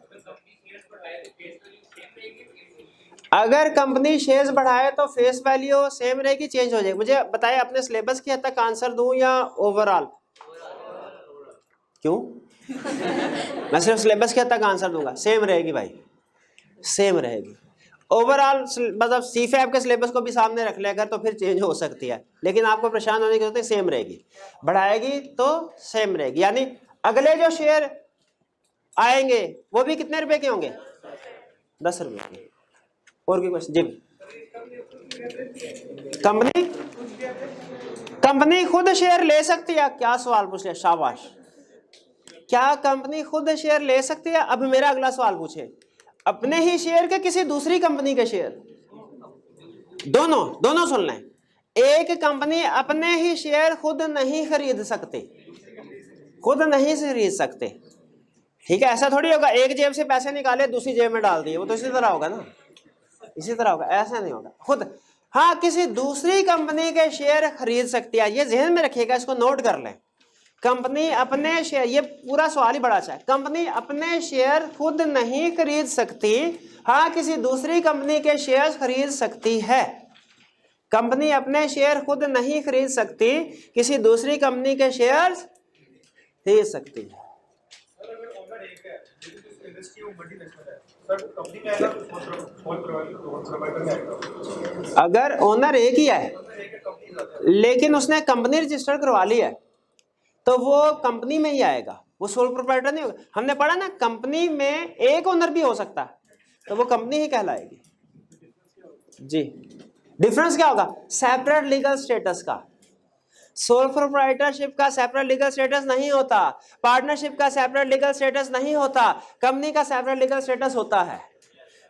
अगर कंपनी शेयर्स बढ़ाए तो फेस वैल्यू सेम रहेगी, चेंज हो जाएगी? मुझे बताए अपने सिलेबस की हद तक आंसर दूं या ओवरऑल? क्यों? मैं सिर्फ सिलेबस की हद तक आंसर दूंगा, सेम रहेगी भाई, सेम रहेगी। ओवरऑल मतलब CFAB के सिलेबस को भी सामने रख ले अगर, तो फिर चेंज हो सकती है, लेकिन आपको परेशान होने की जरूरत है, सेम रहेगी। बढ़ाएगी तो सेम रहेगी, यानी अगले जो शेयर आएंगे वो भी कितने रुपए के होंगे? 10 रुपए के। और कोई क्वेश्चन? जी, कंपनी खुद शेयर ले सकती है? क्या सवाल पूछ लिया, शाबाश। क्या कंपनी खुद शेयर ले सकती है? अब मेरा अगला सवाल पूछे, अपने ही शेयर के किसी दूसरी कंपनी के शेयर? दोनों सुन लें। एक कंपनी अपने ही शेयर खुद नहीं खरीद सकती, खुद नहीं खरीद सकते, ठीक है? ऐसा थोड़ी होगा एक जेब से पैसे निकाले दूसरी जेब में डाल दिए, वो तो इसी तरह होगा ना, इसी तरह होगा, ऐसा नहीं होगा खुद। हाँ, किसी दूसरी कंपनी के शेयर खरीद सकती है, ये ध्यान में रखिएगा, इसको नोट कर लें। कंपनी अपने शेयर, ये पूरा सवाल ही बड़ा अच्छा है, कंपनी अपने शेयर खुद नहीं खरीद सकती, हाँ किसी दूसरी कंपनी के शेयर खरीद सकती है। कंपनी अपने शेयर खुद नहीं खरीद सकती, किसी दूसरी कंपनी के शेयर खरीद सकती है। अगर ओनर एक ही है लेकिन उसने कंपनी रजिस्टर करवा ली है तो वो कंपनी में ही आएगा, वो सोल प्रोप्राइटर नहीं होगा। हमने पढ़ा ना, कंपनी में एक ओनर भी हो सकता है तो वो कंपनी ही कहलाएगी। जी, डिफरेंस क्या होगा? सेपरेट लीगल स्टेटस का। सोल प्रोप्राइटरशिप का सेपरेट लीगल स्टेटस नहीं होता, पार्टनरशिप का सेपरेट लीगल स्टेटस नहीं होता, कंपनी का सेपरेट लीगल स्टेटस होता है।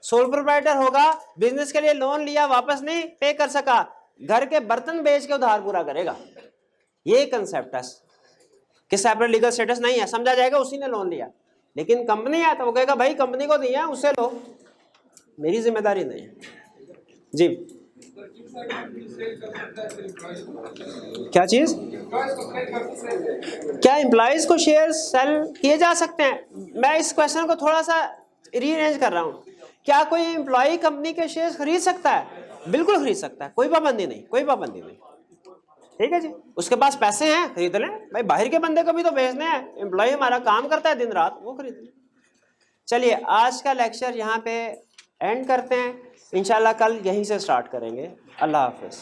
सोल प्रोप्राइटर होगा, बिजनेस के लिए लोन लिया, वापस नहीं पे कर सका, घर के बर्तन बेच के उधार पूरा करेगा। ये कंसेप्ट है कि सेपरेट लीगल स्टेटस नहीं है, समझा जाएगा उसी ने लोन लिया। लेकिन कंपनी है तो वो कहेगा भाई कंपनी को दिया उससे लो, मेरी जिम्मेदारी नहीं है। जी, क्या चीज? क्या एम्प्लॉयज को शेयर सेल किए जा सकते हैं? मैं इस क्वेश्चन को थोड़ा सा रीअरेंज कर रहा हूँ। क्या कोई एम्प्लॉय कंपनी के शेयर खरीद सकता है? बिल्कुल खरीद सकता है, कोई पाबंदी नहीं, कोई पाबंदी नहीं। ठीक है जी, उसके पास पैसे हैं, खरीद लें भाई। बाहर के बंदे को भी तो भेजने हैं, एम्प्लॉय हमारा काम करता है दिन रात, वो खरीद लें। चलिए आज का लेक्चर यहाँ पे एंड करते हैं, इंशाल्लाह कल यहीं से स्टार्ट करेंगे। अल्लाह हाफिज।